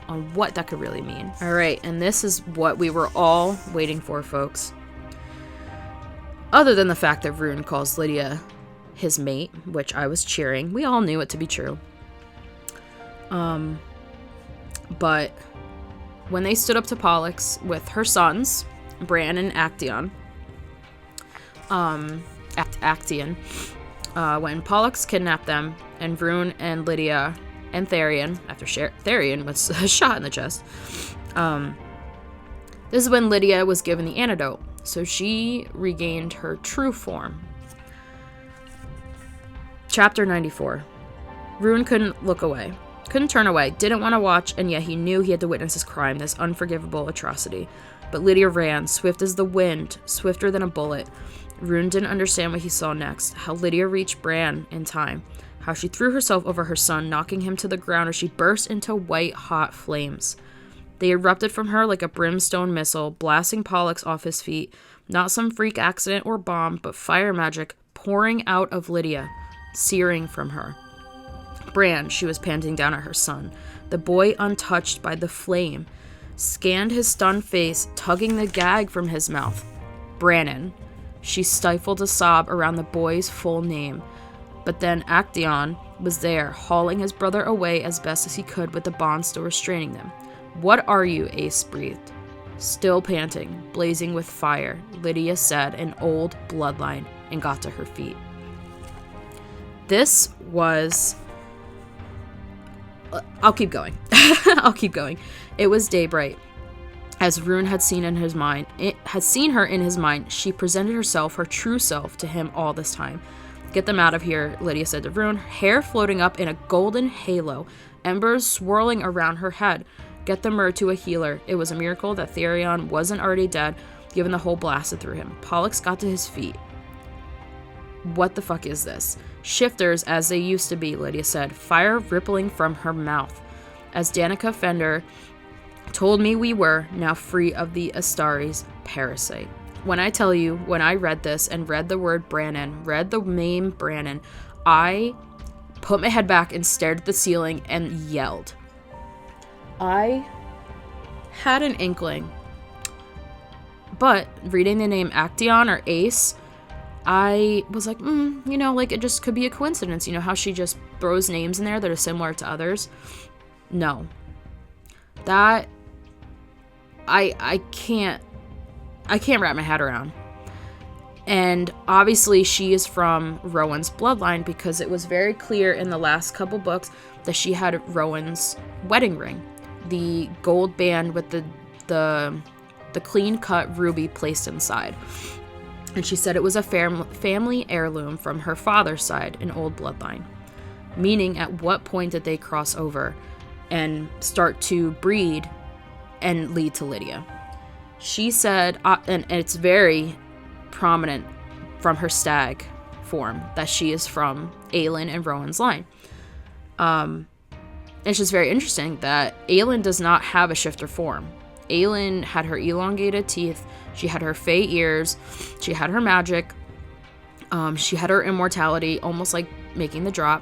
on what that could really mean. All right, and this is what we were all waiting for, folks. Other than the fact that Rune calls Lydia his mate, which I was cheering. We all knew it to be true. But when they stood up to Pollux with her sons, Bran and Actaeon, when Pollux kidnapped them, and Rune and Lydia and Tharion, after Tharion was shot in the chest, this is when Lydia was given the antidote, so she regained her true form. Chapter 94. Rune couldn't look away. Couldn't turn away, didn't want to watch, and yet he knew he had to witness this crime, this unforgivable atrocity. But Lydia ran, swift as the wind, swifter than a bullet. Rune didn't understand what he saw next, how Lydia reached Bran in time, how she threw herself over her son, knocking him to the ground as she burst into white, hot flames. They erupted from her like a brimstone missile, blasting Pollux off his feet. Not some freak accident or bomb, but fire magic pouring out of Lydia, searing from her. Bran, she was panting down at her son. The boy, untouched by the flame, scanned his stunned face, tugging the gag from his mouth. Brannon. She stifled a sob around the boy's full name. But then Actaeon was there, hauling his brother away as best as he could with the bond still restraining them. "What are you?" Ace breathed. Still panting, blazing with fire, Lydia said, an old bloodline, and got to her feet. This was... I'll keep going. I'll keep going. It was daybreak. As Rune had seen her in his mind, she presented herself, her true self, to him all this time. "Get them out of here," Lydia said to Rune, hair floating up in a golden halo, embers swirling around her head. "Get the Mer to a healer." It was a miracle that Tharion wasn't already dead, given the hole blasted through him. Pollux got to his feet. "What the fuck is this?" "Shifters as they used to be," Lydia said, fire rippling from her mouth. "As Danica Fender told me we were, now free of the Astari's parasite." When I tell you, when I read this and read the word Brannon, read the name Brannon, I put my head back and stared at the ceiling and yelled. I had an inkling. But reading the name Actaeon or Ace, I was like, it just could be a coincidence. You know how she just throws names in there that are similar to others? No. That, I can't wrap my head around. And obviously she is from Rowan's bloodline, because it was very clear in the last couple books that she had Rowan's wedding ring. The gold band with the clean-cut ruby placed inside. And she said it was a family heirloom from her father's side, an old bloodline. Meaning, at what point did they cross over and start to breed and lead to Lydia? She said, and it's very prominent from her stag form, that she is from Aelin and Rowan's line. It's just very interesting that Aelin does not have a shifter form. Aelin had her elongated teeth, she had her fey ears, she had her magic, she had her immortality, almost like making the drop,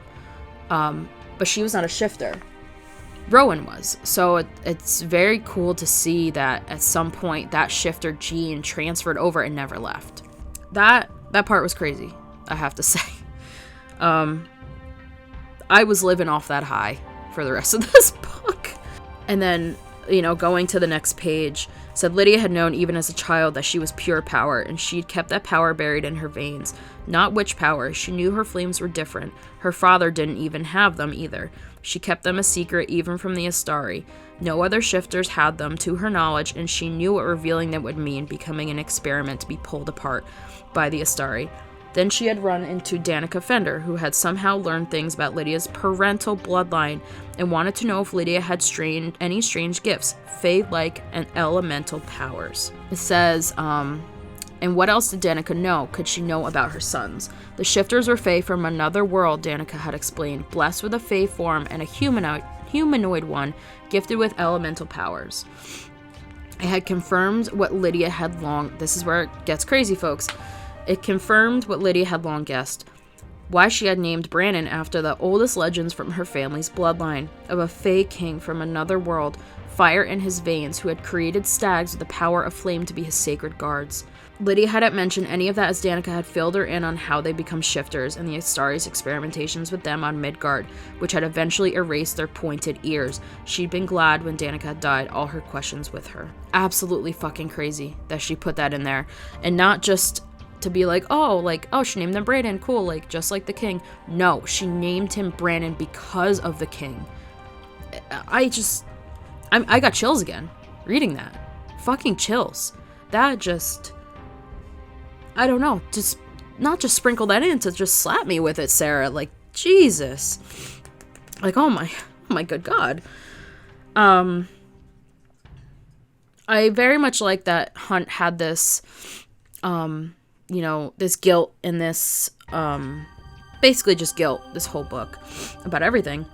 but she was not a shifter. Rowan was. So it's very cool to see that at some point that shifter gene transferred over and never left. That part was crazy, I have to say. I was living off that high for the rest of this book. And then, going to the next page, said Lydia had known even as a child that she was pure power, and she'd kept that power buried in her veins. Not witch power, she knew her flames were different. Her father didn't even have them either. She kept them a secret even from the Astari. No other shifters had them to her knowledge, and she knew what revealing them would mean, becoming an experiment to be pulled apart by the Astari. Then she had run into Danica Fender, who had somehow learned things about Lydia's parental bloodline and wanted to know if Lydia had any strange gifts, fae-like and elemental powers. It says, and what else did Danica know? Could she know about her sons? The shifters were fae from another world, Danica had explained, blessed with a fae form and a humanoid one, gifted with elemental powers. It had confirmed what Lydia had this is where it gets crazy, folks. It confirmed what Lydia had long guessed. Why she had named Brandon after the oldest legends from her family's bloodline, of a Fae king from another world, fire in his veins, who had created stags with the power of flame to be his sacred guards. Lydia hadn't mentioned any of that as Danica had filled her in on how they become shifters and the Astari's experimentations with them on Midgard, which had eventually erased their pointed ears. She'd been glad when Danica had died, all her questions with her. Absolutely fucking crazy that she put that in there. And not just to be like, oh, she named him Brandon, cool, like, just like the king. No, she named him Brandon because of the king. I got chills again reading that. Fucking chills. That just, I don't know, just not just sprinkle that in, to just slap me with it, Sarah. Like, Jesus. Like, oh my good God. I very much like that Hunt had this, this guilt and this, basically just guilt, this whole book about everything.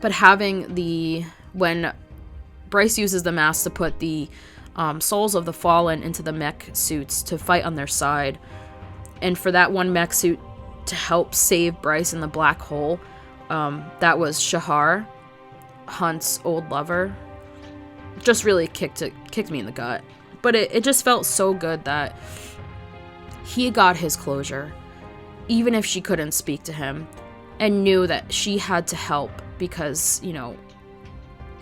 But having when Bryce uses the mask to put the souls of the fallen into the mech suits to fight on their side, and for that one mech suit to help save Bryce in the black hole, that was Shahar, Hunt's old lover, just really kicked me in the gut. But it just felt so good that he got his closure, even if she couldn't speak to him, and knew that she had to help because,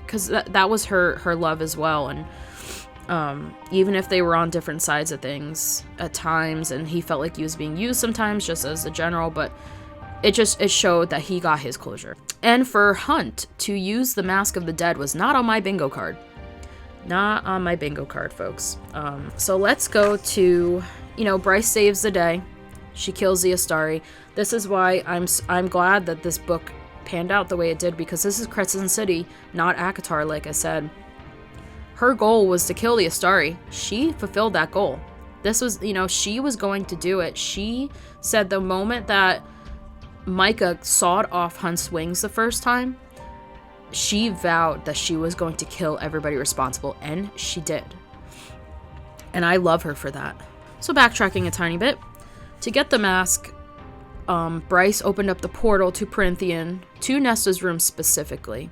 that was her love as well. And even if they were on different sides of things at times, and he felt like he was being used sometimes just as a general, but it showed that he got his closure. And for Hunt to use the Mask of the Dead was not on my bingo card. Not on my bingo card, folks. So let's go to, Bryce saves the day. She kills the Astari. This is why I'm glad that this book panned out the way it did, because this is Crescent City, not Akatar, like I said. Her goal was to kill the Astari. She fulfilled that goal. This was, she was going to do it. She said the moment that Micah sawed off Hunt's wings the first time, she vowed that she was going to kill everybody responsible, and she did. And I love her for that. So backtracking a tiny bit, to get the mask, Bryce opened up the portal to Prynthian, to Nesta's room specifically,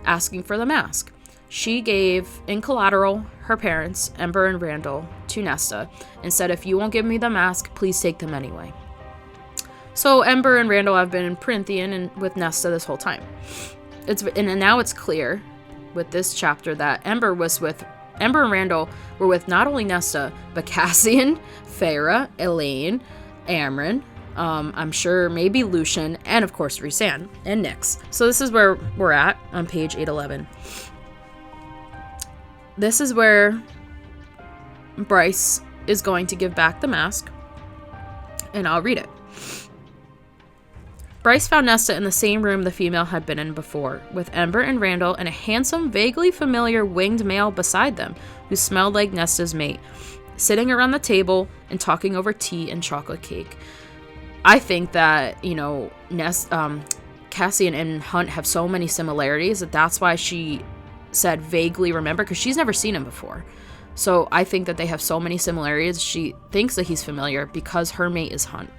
asking for the mask. She gave, in collateral, her parents, Ember and Randall, to Nesta, and said, if you won't give me the mask, please take them anyway. So Ember and Randall have been in Prynthian and with Nesta this whole time. And now it's clear with this chapter that Ember and Randall were with not only Nesta, but Cassian, Farah, Elaine, Amryn, I'm sure maybe Lucian, and of course Rhysand and Nyx. So this is where we're at on page 811. This is where Bryce is going to give back the mask, and I'll read it. Bryce found Nesta in the same room the female had been in before, with Ember and Randall and a handsome, vaguely familiar winged male beside them, who smelled like Nesta's mate, sitting around the table and talking over tea and chocolate cake. I think that, Cassian and Hunt have so many similarities that's why she said vaguely remember, because she's never seen him before. So I think that they have so many similarities. She thinks that he's familiar because her mate is Hunt.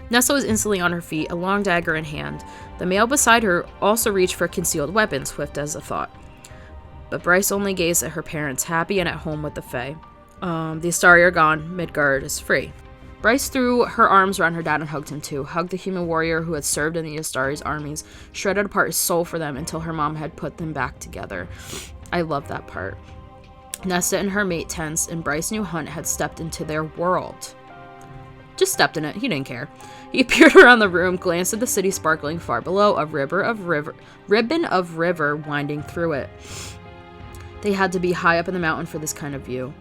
Nesta was instantly on her feet, a long dagger in hand. The male beside her also reached for a concealed weapon, swift as a thought. But Bryce only gazed at her parents, happy and at home with the Fae. The Astari are gone. Midgard is free. Bryce threw her arms around her dad and hugged him too, hugged the human warrior who had served in the Astari's armies, shredded apart his soul for them until her mom had put them back together. I love that part. Nesta and her mate tensed, and Bryce knew Hunt had stepped into their world. Just stepped in it, he didn't care. He appeared around the room, glanced at the city sparkling far below, a ribbon of river winding through it. They had to be high up in the mountain for this kind of view.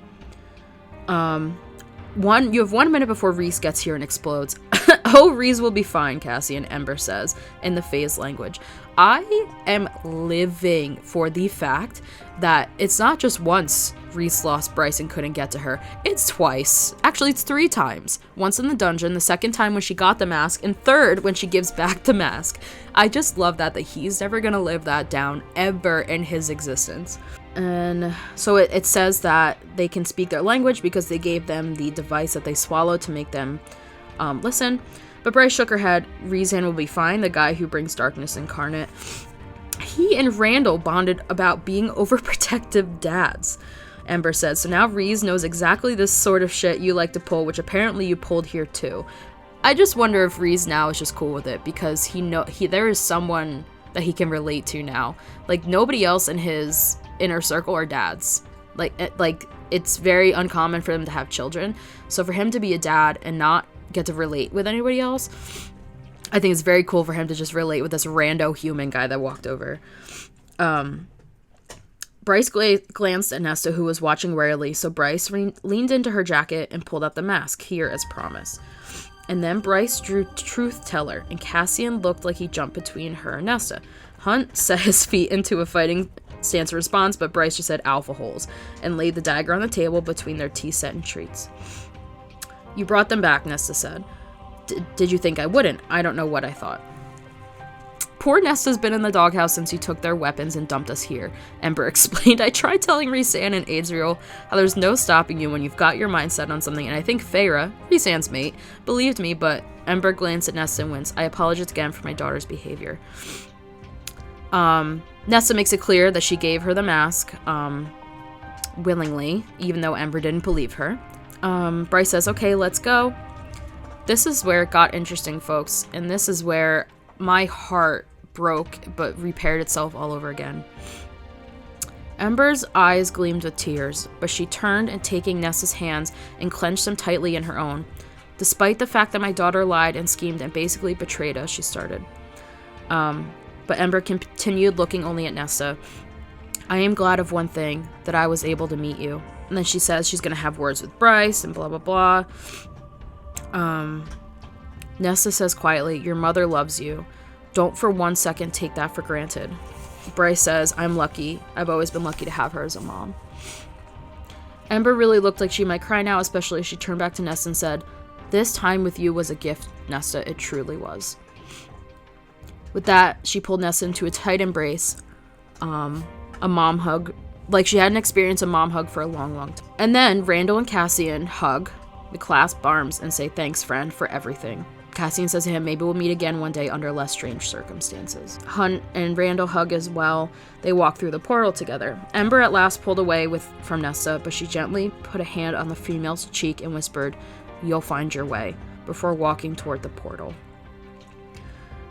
You have 1 minute before Rhys gets here and explodes. Oh, Rhys will be fine, Cassian, Ember says, in the Fae's language. I am living for the fact that it's not just once Rhys lost Bryce and couldn't get to her. It's twice. Actually, it's 3 times. Once in the dungeon, the second time when she got the mask, and third when she gives back the mask. I just love that he's never gonna live that down ever in his existence. And so it says that they can speak their language because they gave them the device that they swallowed to make them listen. But Bryce shook her head. Reezan will be fine, the guy who brings darkness incarnate. He and Randall bonded about being overprotective dads, Ember said. So now Reez knows exactly this sort of shit you like to pull, which apparently you pulled here too. I just wonder if Reez now is just cool with it because there is someone that he can relate to now. Like, nobody else in his inner circle are dads. Like it's very uncommon for them to have children. So for him to be a dad and not get to relate with anybody else, I think it's very cool for him to just relate with this rando human guy that walked over. Bryce glanced at Nesta, who was watching warily, so Bryce leaned into her jacket and pulled out the mask, here as promised. And then Bryce drew Truth Teller, and Cassian looked like he jumped between her and Nesta. Hunt set his feet into a fighting stance in response, but Bryce just said alpha holes, and laid the dagger on the table between their tea-set and treats. You brought them back, Nesta said. Did you think I wouldn't? I don't know what I thought. Poor Nesta's been in the doghouse since you took their weapons and dumped us here, Ember explained. I tried telling Reezan and Adriel how there's no stopping you when you've got your mind set on something, and I think Feyre, Reezan's mate, believed me, but Ember glanced at Nesta and winced. I apologize again for my daughter's behavior. Nesta makes it clear that she gave her the mask, willingly, even though Ember didn't believe her. Bryce says, okay, let's go. This is where it got interesting, folks, and this is where my heart broke but repaired itself all over again. Ember's eyes gleamed with tears, but she turned and taking Nesta's hands and clenched them tightly in her own. Despite the fact that my daughter lied and schemed and basically betrayed us, she started. But Ember continued looking only at Nesta. I am glad of one thing, that I was able to meet you. And then she says she's going to have words with Bryce and blah, blah, blah. Nesta says quietly, your mother loves you. Don't for 1 second take that for granted. Bryce says, I'm lucky. I've always been lucky to have her as a mom. Ember really looked like she might cry now, especially as she turned back to Nesta and said, this time with you was a gift, Nesta. It truly was. With that, she pulled Nesta into a tight embrace, a mom hug, like she hadn't experienced a mom hug for a long, long time. And then Randall and Cassian hug, the clasp arms, and say, thanks, friend, for everything. Cassian says to him, maybe we'll meet again one day under less strange circumstances. Hunt and Randall hug as well. They walk through the portal together. Ember at last pulled away from Nesta, but she gently put a hand on the female's cheek and whispered, you'll find your way, before walking toward the portal.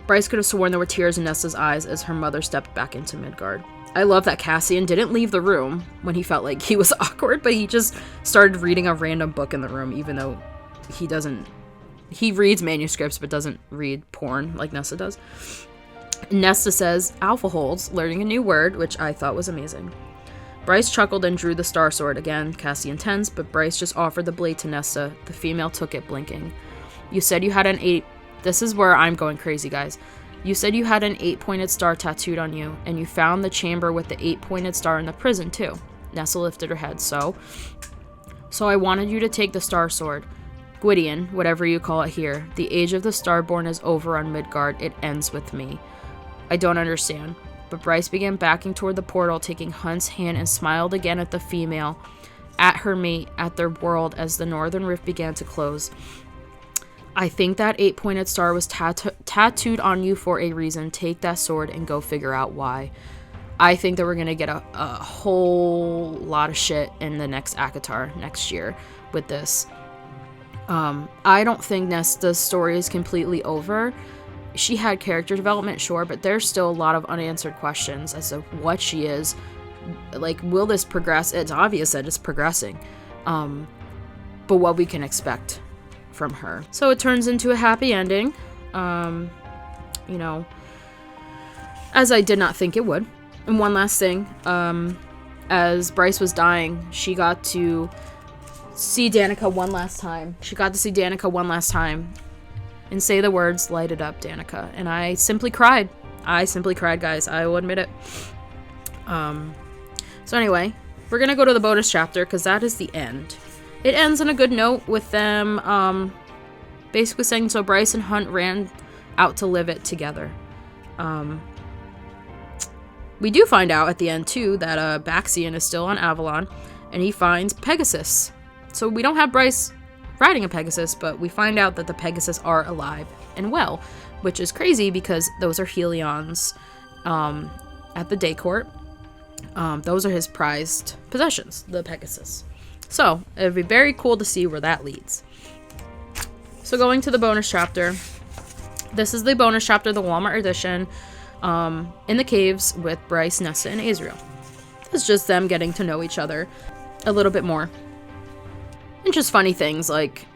Bryce could have sworn there were tears in Nesta's eyes as her mother stepped back into Midgard. I love that Cassian didn't leave the room when he felt like he was awkward, but he just started reading a random book in the room, even though he reads manuscripts but doesn't read porn like Nesta does. Nesta says, alpha holes, learning a new word, which I thought was amazing. Bryce chuckled and drew the star sword again. Cassian tensed, but Bryce just offered the blade to Nesta. The female took it, blinking. You said you had an 8... This is where I'm going crazy, guys. You said you had an 8-pointed star tattooed on you, and you found the chamber with the 8-pointed star in the prison, too. Nesta lifted her head. So I wanted you to take the star sword. Gwydion, whatever you call it here. The age of the Starborn is over on Midgard. It ends with me. I don't understand. But Bryce began backing toward the portal, taking Hunt's hand, and smiled again at the female, at her mate, at their world as the northern rift began to close. I think that 8-pointed star was tattooed on you for a reason. Take that sword and go figure out why. I think that we're going to get a whole lot of shit in the next ACOTAR next year with this. I don't think Nesta's story is completely over. She had character development, sure, but there's still a lot of unanswered questions as to what she is. Like, will this progress? It's obvious that it's progressing. But what we can expect from her. So it turns into a happy ending. As I did not think it would. And one last thing, as Bryce was dying, she got to see Danica one last time. And say the words, light it up, Danica. And I simply cried. Guys. I will admit it. So anyway, we're gonna go to the bonus chapter, because that is the end. It ends on a good note with them basically saying, so Bryce and Hunt ran out to live it together. We do find out at the end, too, that Baxian is still on Avalon, and he finds Pegasus. So we don't have Bryce riding a Pegasus, but we find out that the Pegasus are alive and well, which is crazy because those are Helion's at the day court. Those are his prized possessions, the Pegasus. So it'd be very cool to see where that leads. So going to the bonus chapter. This is the bonus chapter, the Walmart edition, in the caves with Bryce, Nesta, and Azriel. It's just them getting to know each other a little bit more. And just funny things like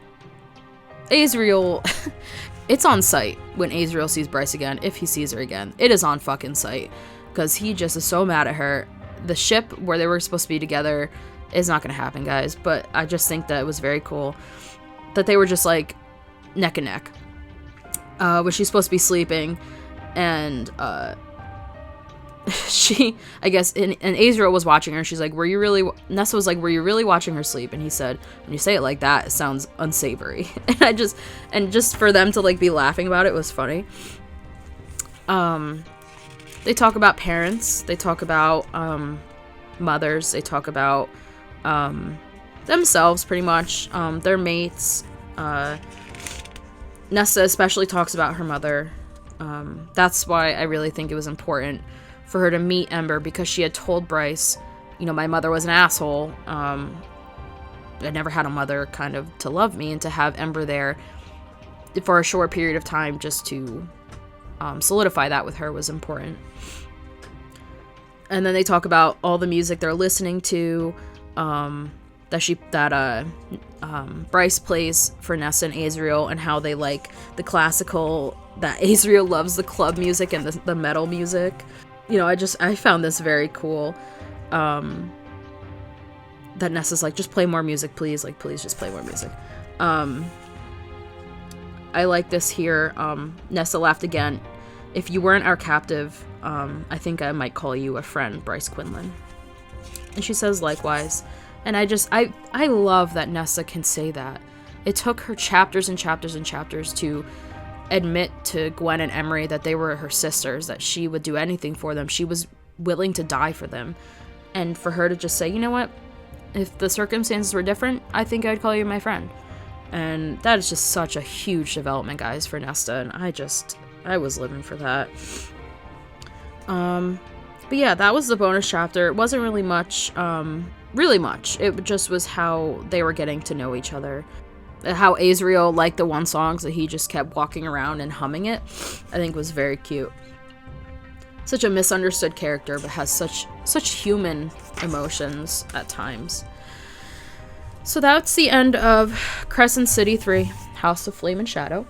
Azriel, it's on sight when Azriel sees Bryce again, if he sees her again. It is on fucking sight because he just is so mad at her. The ship where they were supposed to be together is not going to happen, guys, but I just think that it was very cool that they were just like neck and neck. When she's supposed to be sleeping, and she, I guess, and Azriel was watching her. She's like, Nessa was like, were you really watching her sleep? And he said, when you say it like that, it sounds unsavory. And just for them to like be laughing about it was funny. They talk about parents. They talk about mothers. They talk about themselves, pretty much. Their mates. Nesta especially talks about her mother. That's why I really think it was important for her to meet Ember, because she had told Bryce, my mother was an asshole. I never had a mother kind of to love me, and to have Ember there for a short period of time just to solidify that with her was important. And then they talk about all the music they're listening to, that Bryce plays for Nessa and Azriel, and how they like the classical, that Azriel loves the club music and the metal music. I found this very cool. That Nessa's like, just play more music, please. Like, please just play more music. I like this here. Nessa laughed again. If you weren't our captive, I think I might call you a friend, Bryce Quinlan. And she says likewise. And I love that Nessa can say that. It took her chapters and chapters and chapters to admit to Gwen and Emery that they were her sisters, that she would do anything for them. She was willing to die for them. And for her to just say, you know what? If the circumstances were different, I think I'd call you my friend. And that is just such a huge development, guys, for Nesta. And I was living for that. But yeah, that was the bonus chapter. It wasn't really much. It just was how they were getting to know each other. How Azriel liked the one song, so he just kept walking around and humming it, I think was very cute. Such a misunderstood character, but has such human emotions at times. So that's the end of Crescent City 3, House of Flame and Shadow.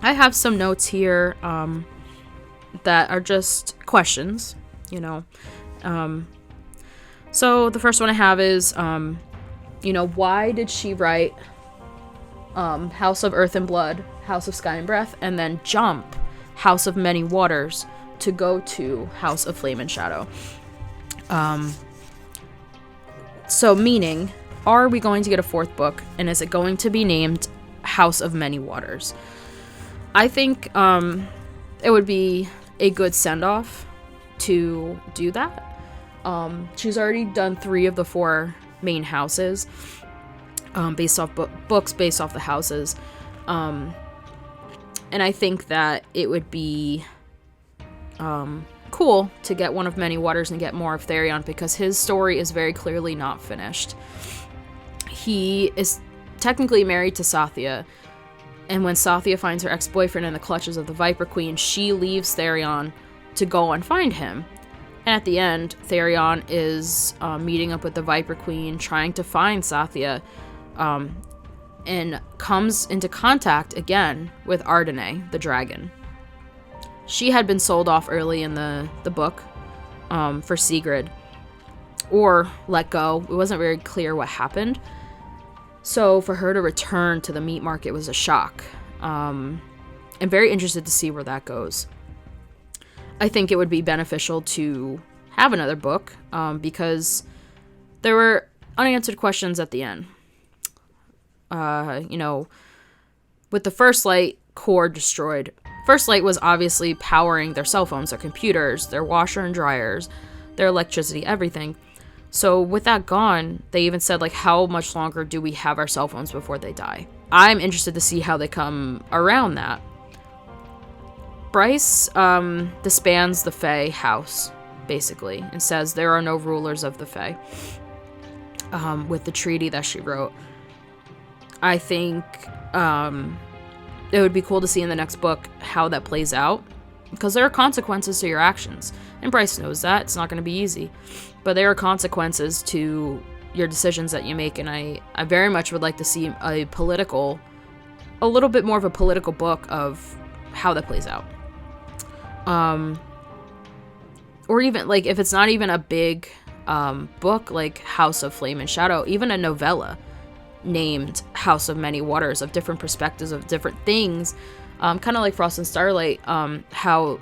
I have some notes here that are just questions, So the first one I have is, why did she write House of Earth and Blood, House of Sky and Breath, and then jump House of Many Waters to go to House of Flame and Shadow? So meaning, are we going to get a fourth book, and is it going to be named House of Many Waters? I think it would be a good send-off to do that. She's already done 3 of the 4 main houses, based off books based off the houses. And I think that it would be cool to get one of Many Waters and get more of Therion, because his story is very clearly not finished. He is technically married to Sathya, and when Sathya finds her ex-boyfriend in the clutches of the Viper Queen, she leaves Therion to go and find him. And at the end, Therion is meeting up with the Viper Queen, trying to find Sathya, and comes into contact again with Ardene, the dragon. She had been sold off early in the book for Sigrid, or let go. It wasn't very clear what happened. So for her to return to the meat market was a shock. I'm very interested to see where that goes. I think it would be beneficial to have another book, because there were unanswered questions at the end. With the First Light core destroyed, First Light was obviously powering their cell phones, their computers, their washer and dryers, their electricity, everything. So with that gone, they even said, like, how much longer do we have our cell phones before they die? I'm interested to see how they come around that. Bryce disbands the Fae house, basically, and says there are no rulers of the Fae, with the treaty that she wrote. I think it would be cool to see in the next book how that plays out, because there are consequences to your actions, and Bryce knows that. It's not going to be easy, but there are consequences to your decisions that you make, and I very much would like to see a little bit more of a political book of how that plays out. Or even, like, if it's not even a big book like House of Flame and Shadow, even a novella named House of Many Waters, of different perspectives of different things, kind of like Frost and Starlight, how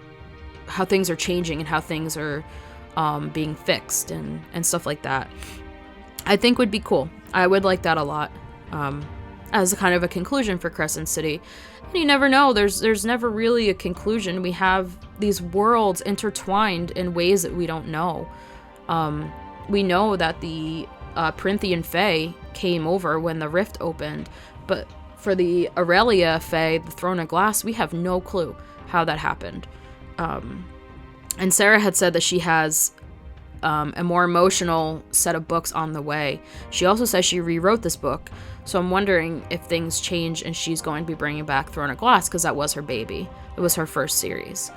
things are changing and how things are being fixed and stuff like that, I think would be cool. I would like that a lot, as a kind of a conclusion for Crescent City. And you never know, there's never really a conclusion. We have these worlds intertwined in ways that we don't know. We know that the Perinthian Fae came over when the rift opened, but for the Aurelia Fae, the Throne of Glass, we have no clue how that happened. And Sarah had said that she has a more emotional set of books on the way. She also says she rewrote this book, so I'm wondering if things change and she's going to be bringing back Throne of Glass, because that was her baby. It was her first series.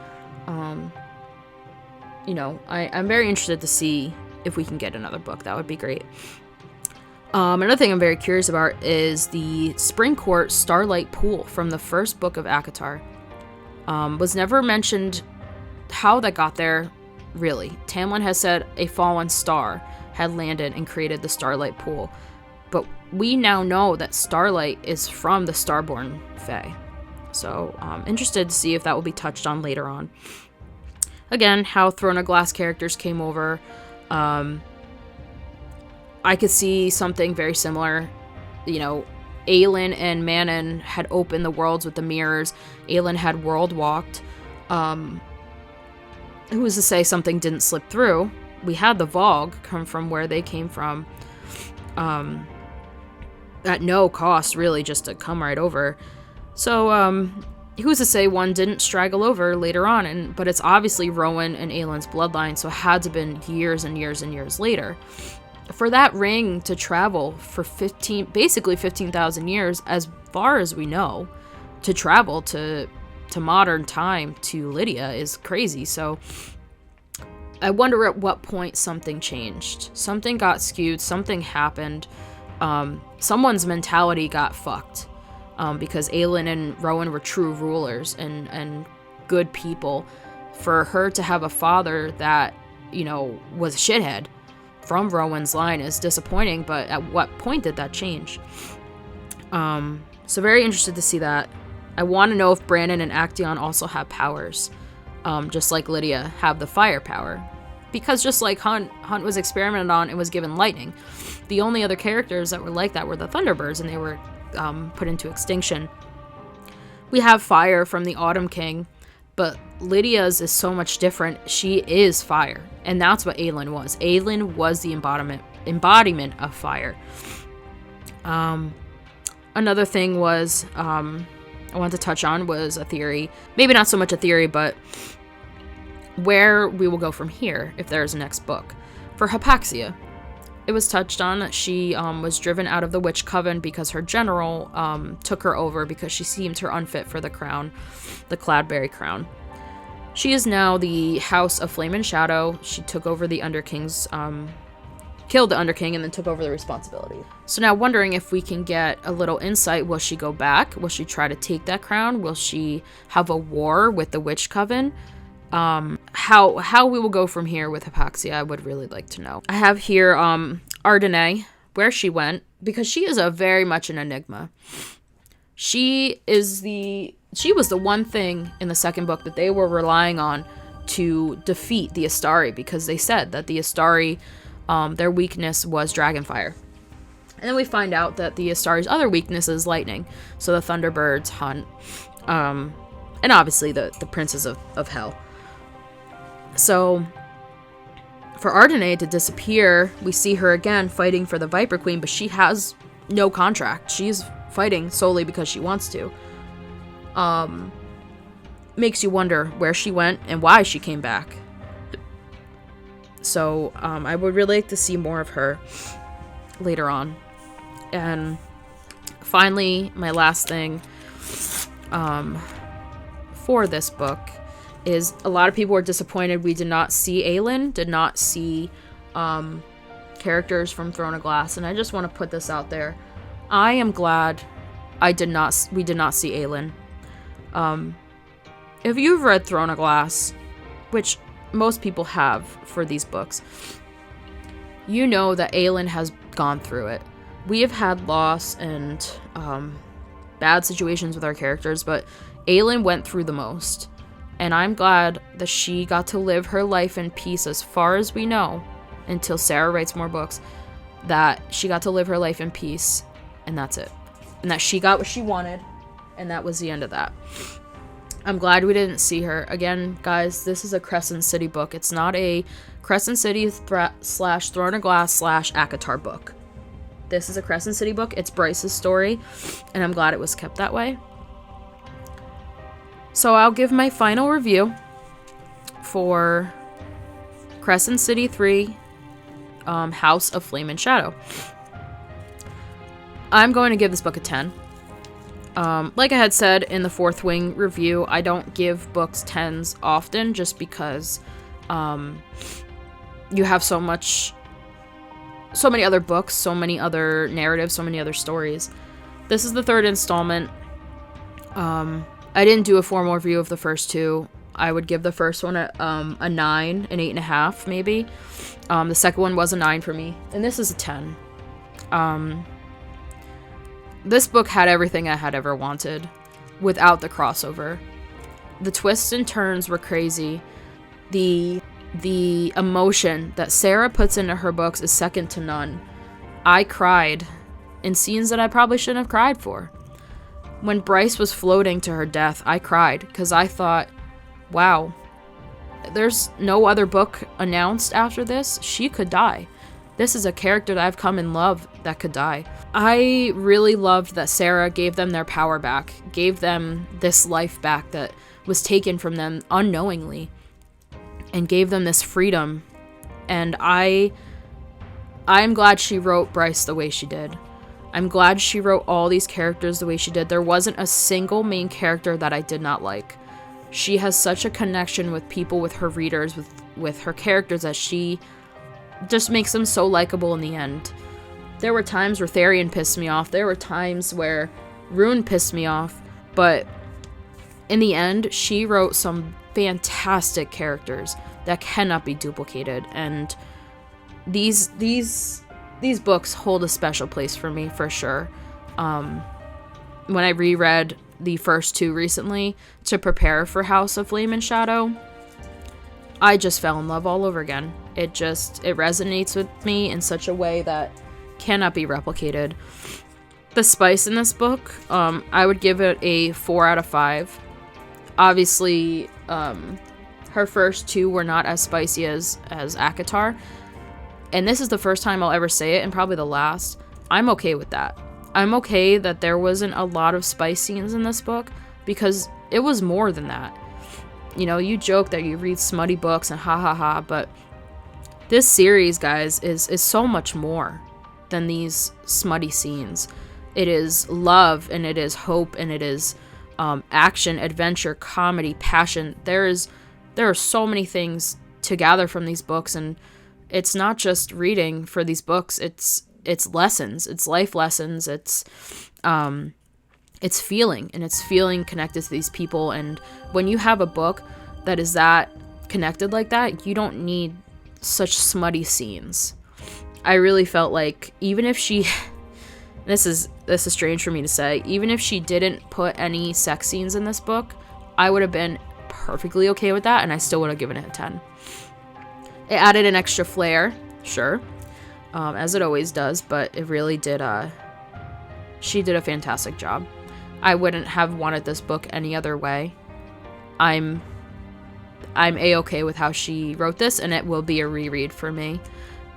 I'm very interested to see if we can get another book. That would be great. Another thing I'm very curious about is the Spring Court Starlight Pool from the first book of ACOTAR. Was never mentioned how that got there, really. Tamlin has said a fallen star had landed and created the Starlight Pool, but we now know that Starlight is from the Starborn Fae. So interested to see if that will be touched on later on. Again, how Throne of Glass characters came over. I could see something very similar. Aelin and Manon had opened the worlds with the mirrors. Aelin had world walked. Who's to say something didn't slip through? We had the Vogue come from where they came from. At no cost, really, just to come right over. So, who's to say one didn't straggle over later on? But it's obviously Rowan and Aelin's bloodline, so it had to have been years and years and years later. For that ring to travel for basically 15,000 years, as far as we know, to travel to modern time to Lydia is crazy. So I wonder at what point something changed. Something got skewed, something happened. Someone's mentality got fucked. Because Aelin and Rowan were true rulers and good people. For her to have a father that, was a shithead from Rowan's line is disappointing, but at what point did that change? So very interested to see that. I want to know if Brandon and Actaeon also have powers, just like Lydia have the fire power. Because just like Hunt was experimented on and was given lightning, the only other characters that were like that were the Thunderbirds, and they were put into extinction. We have fire from the Autumn King, but Lydia's is so much different. She is fire, and that's what Aelin was. Aelin was the embodiment of fire. Another thing was I want to touch on was a theory, maybe not so much a theory, but where we will go from here if there's a next book. For Hypaxia, it was touched on that she was driven out of the Witch Coven because her general took her over because she seemed her unfit for the crown, the Cloudberry crown. She is now the House of Flame and Shadow. She took over the Underking's, killed the Underking and then took over the responsibility. So now wondering if we can get a little insight. Will she go back? Will she try to take that crown? Will she have a war with the Witch Coven? How we will go from here with Hypaxia, I would really like to know. I have here Ardenne, where she went, because she is very much an enigma. She was the one thing in the second book that they were relying on to defeat the Astari, because they said that the Astari, their weakness was Dragonfire. And then we find out that the Astari's other weakness is lightning. So the Thunderbirds hunt. and obviously the princes of hell. So for Ardenae to disappear, we see her again fighting for the Viper Queen, but she has no contract. She's fighting solely because she wants to. Makes you wonder where she went and why she came back. So I would really like to see more of her later on. And finally, my last thing for this book is a lot of people were disappointed we did not see Aelin, did not see characters from Throne of Glass, and I just want to put this out there. I am glad we did not see Aelin. If you've read Throne of Glass, which most people have for these books, you know that Aelin has gone through it. We have had loss and bad situations with our characters, but Aelin went through the most. And I'm glad that she got to live her life in peace, as far as we know, until Sarah writes more books, that she got to live her life in peace, and that's it. And that she got what she wanted, and that was the end of that. I'm glad we didn't see her. Again, guys, this is a Crescent City book. It's not a Crescent City / Throne of Glass / ACOTAR book. This is a Crescent City book. It's Bryce's story, and I'm glad it was kept that way. So I'll give my final review for Crescent City 3, House of Flame and Shadow. I'm going to give this book a 10. Like I had said in the Fourth Wing review, I don't give books 10s often just because you have so many other books, so many other narratives, so many other stories. This is the third installment. I didn't do a formal review of the first two. I would give the first one a 9, an 8.5 maybe. The second one was a 9 for me, and this is a 10. This book had everything I had ever wanted without the crossover. The twists and turns were crazy. The emotion that Sarah puts into her books is second to none. I cried in scenes that I probably shouldn't have cried for. When Bryce was floating to her death, I cried because I thought, wow, there's no other book announced after this. She could die. This is a character that I've come in love that could die. I really loved that Sarah gave them their power back, gave them this life back that was taken from them unknowingly, and gave them this freedom. And I'm glad she wrote Bryce the way she did. I'm glad she wrote all these characters the way she did. There wasn't a single main character that I did not like. She has such a connection with people, with her readers, with her characters, that she just makes them so likable in the end. There were times where Therian pissed me off. There were times where Rune pissed me off. But in the end, she wrote some fantastic characters that cannot be duplicated. And these books hold a special place for me, for sure. When I reread the first two recently to prepare for House of Flame and Shadow, I just fell in love all over again. It resonates with me in such a way that cannot be replicated. The spice in this book, I would give it a 4 out of 5. Obviously, her first two were not as spicy as ACOTAR. And this is the first time I'll ever say it, and probably the last. I'm okay with that. I'm okay that there wasn't a lot of spice scenes in this book, because it was more than that. You know, you joke that you read smutty books and ha ha ha, but this series, guys, is so much more than these smutty scenes. It is love, and it is hope, and it is action, adventure, comedy, passion. There are so many things to gather from these books, and it's not just reading for these books. It's lessons. It's life lessons. It's feeling, and it's feeling connected to these people. And when you have a book that is that connected like that, you don't need such smutty scenes. I really felt like even if she this is strange for me to say, even if she didn't put any sex scenes in this book, I would have been perfectly okay with that, and I still would have given it a 10. It added an extra flair, sure, as it always does, but it really did, she did a fantastic job. I wouldn't have wanted this book any other way. I'm a-okay with how she wrote this, and it will be a reread for me.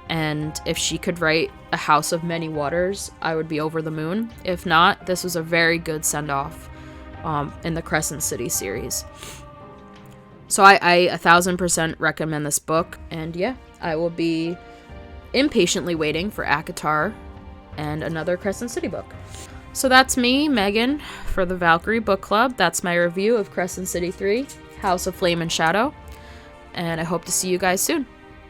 And if she could write A House of Many Waters, I would be over the moon. If not, this was a very good send-off in the Crescent City series. So I 1000% recommend this book. And yeah, I will be impatiently waiting for ACOTAR and another Crescent City book. So that's me, Megan, for the Valkyrie Book Club. That's my review of Crescent City 3, House of Flame and Shadow. And I hope to see you guys soon.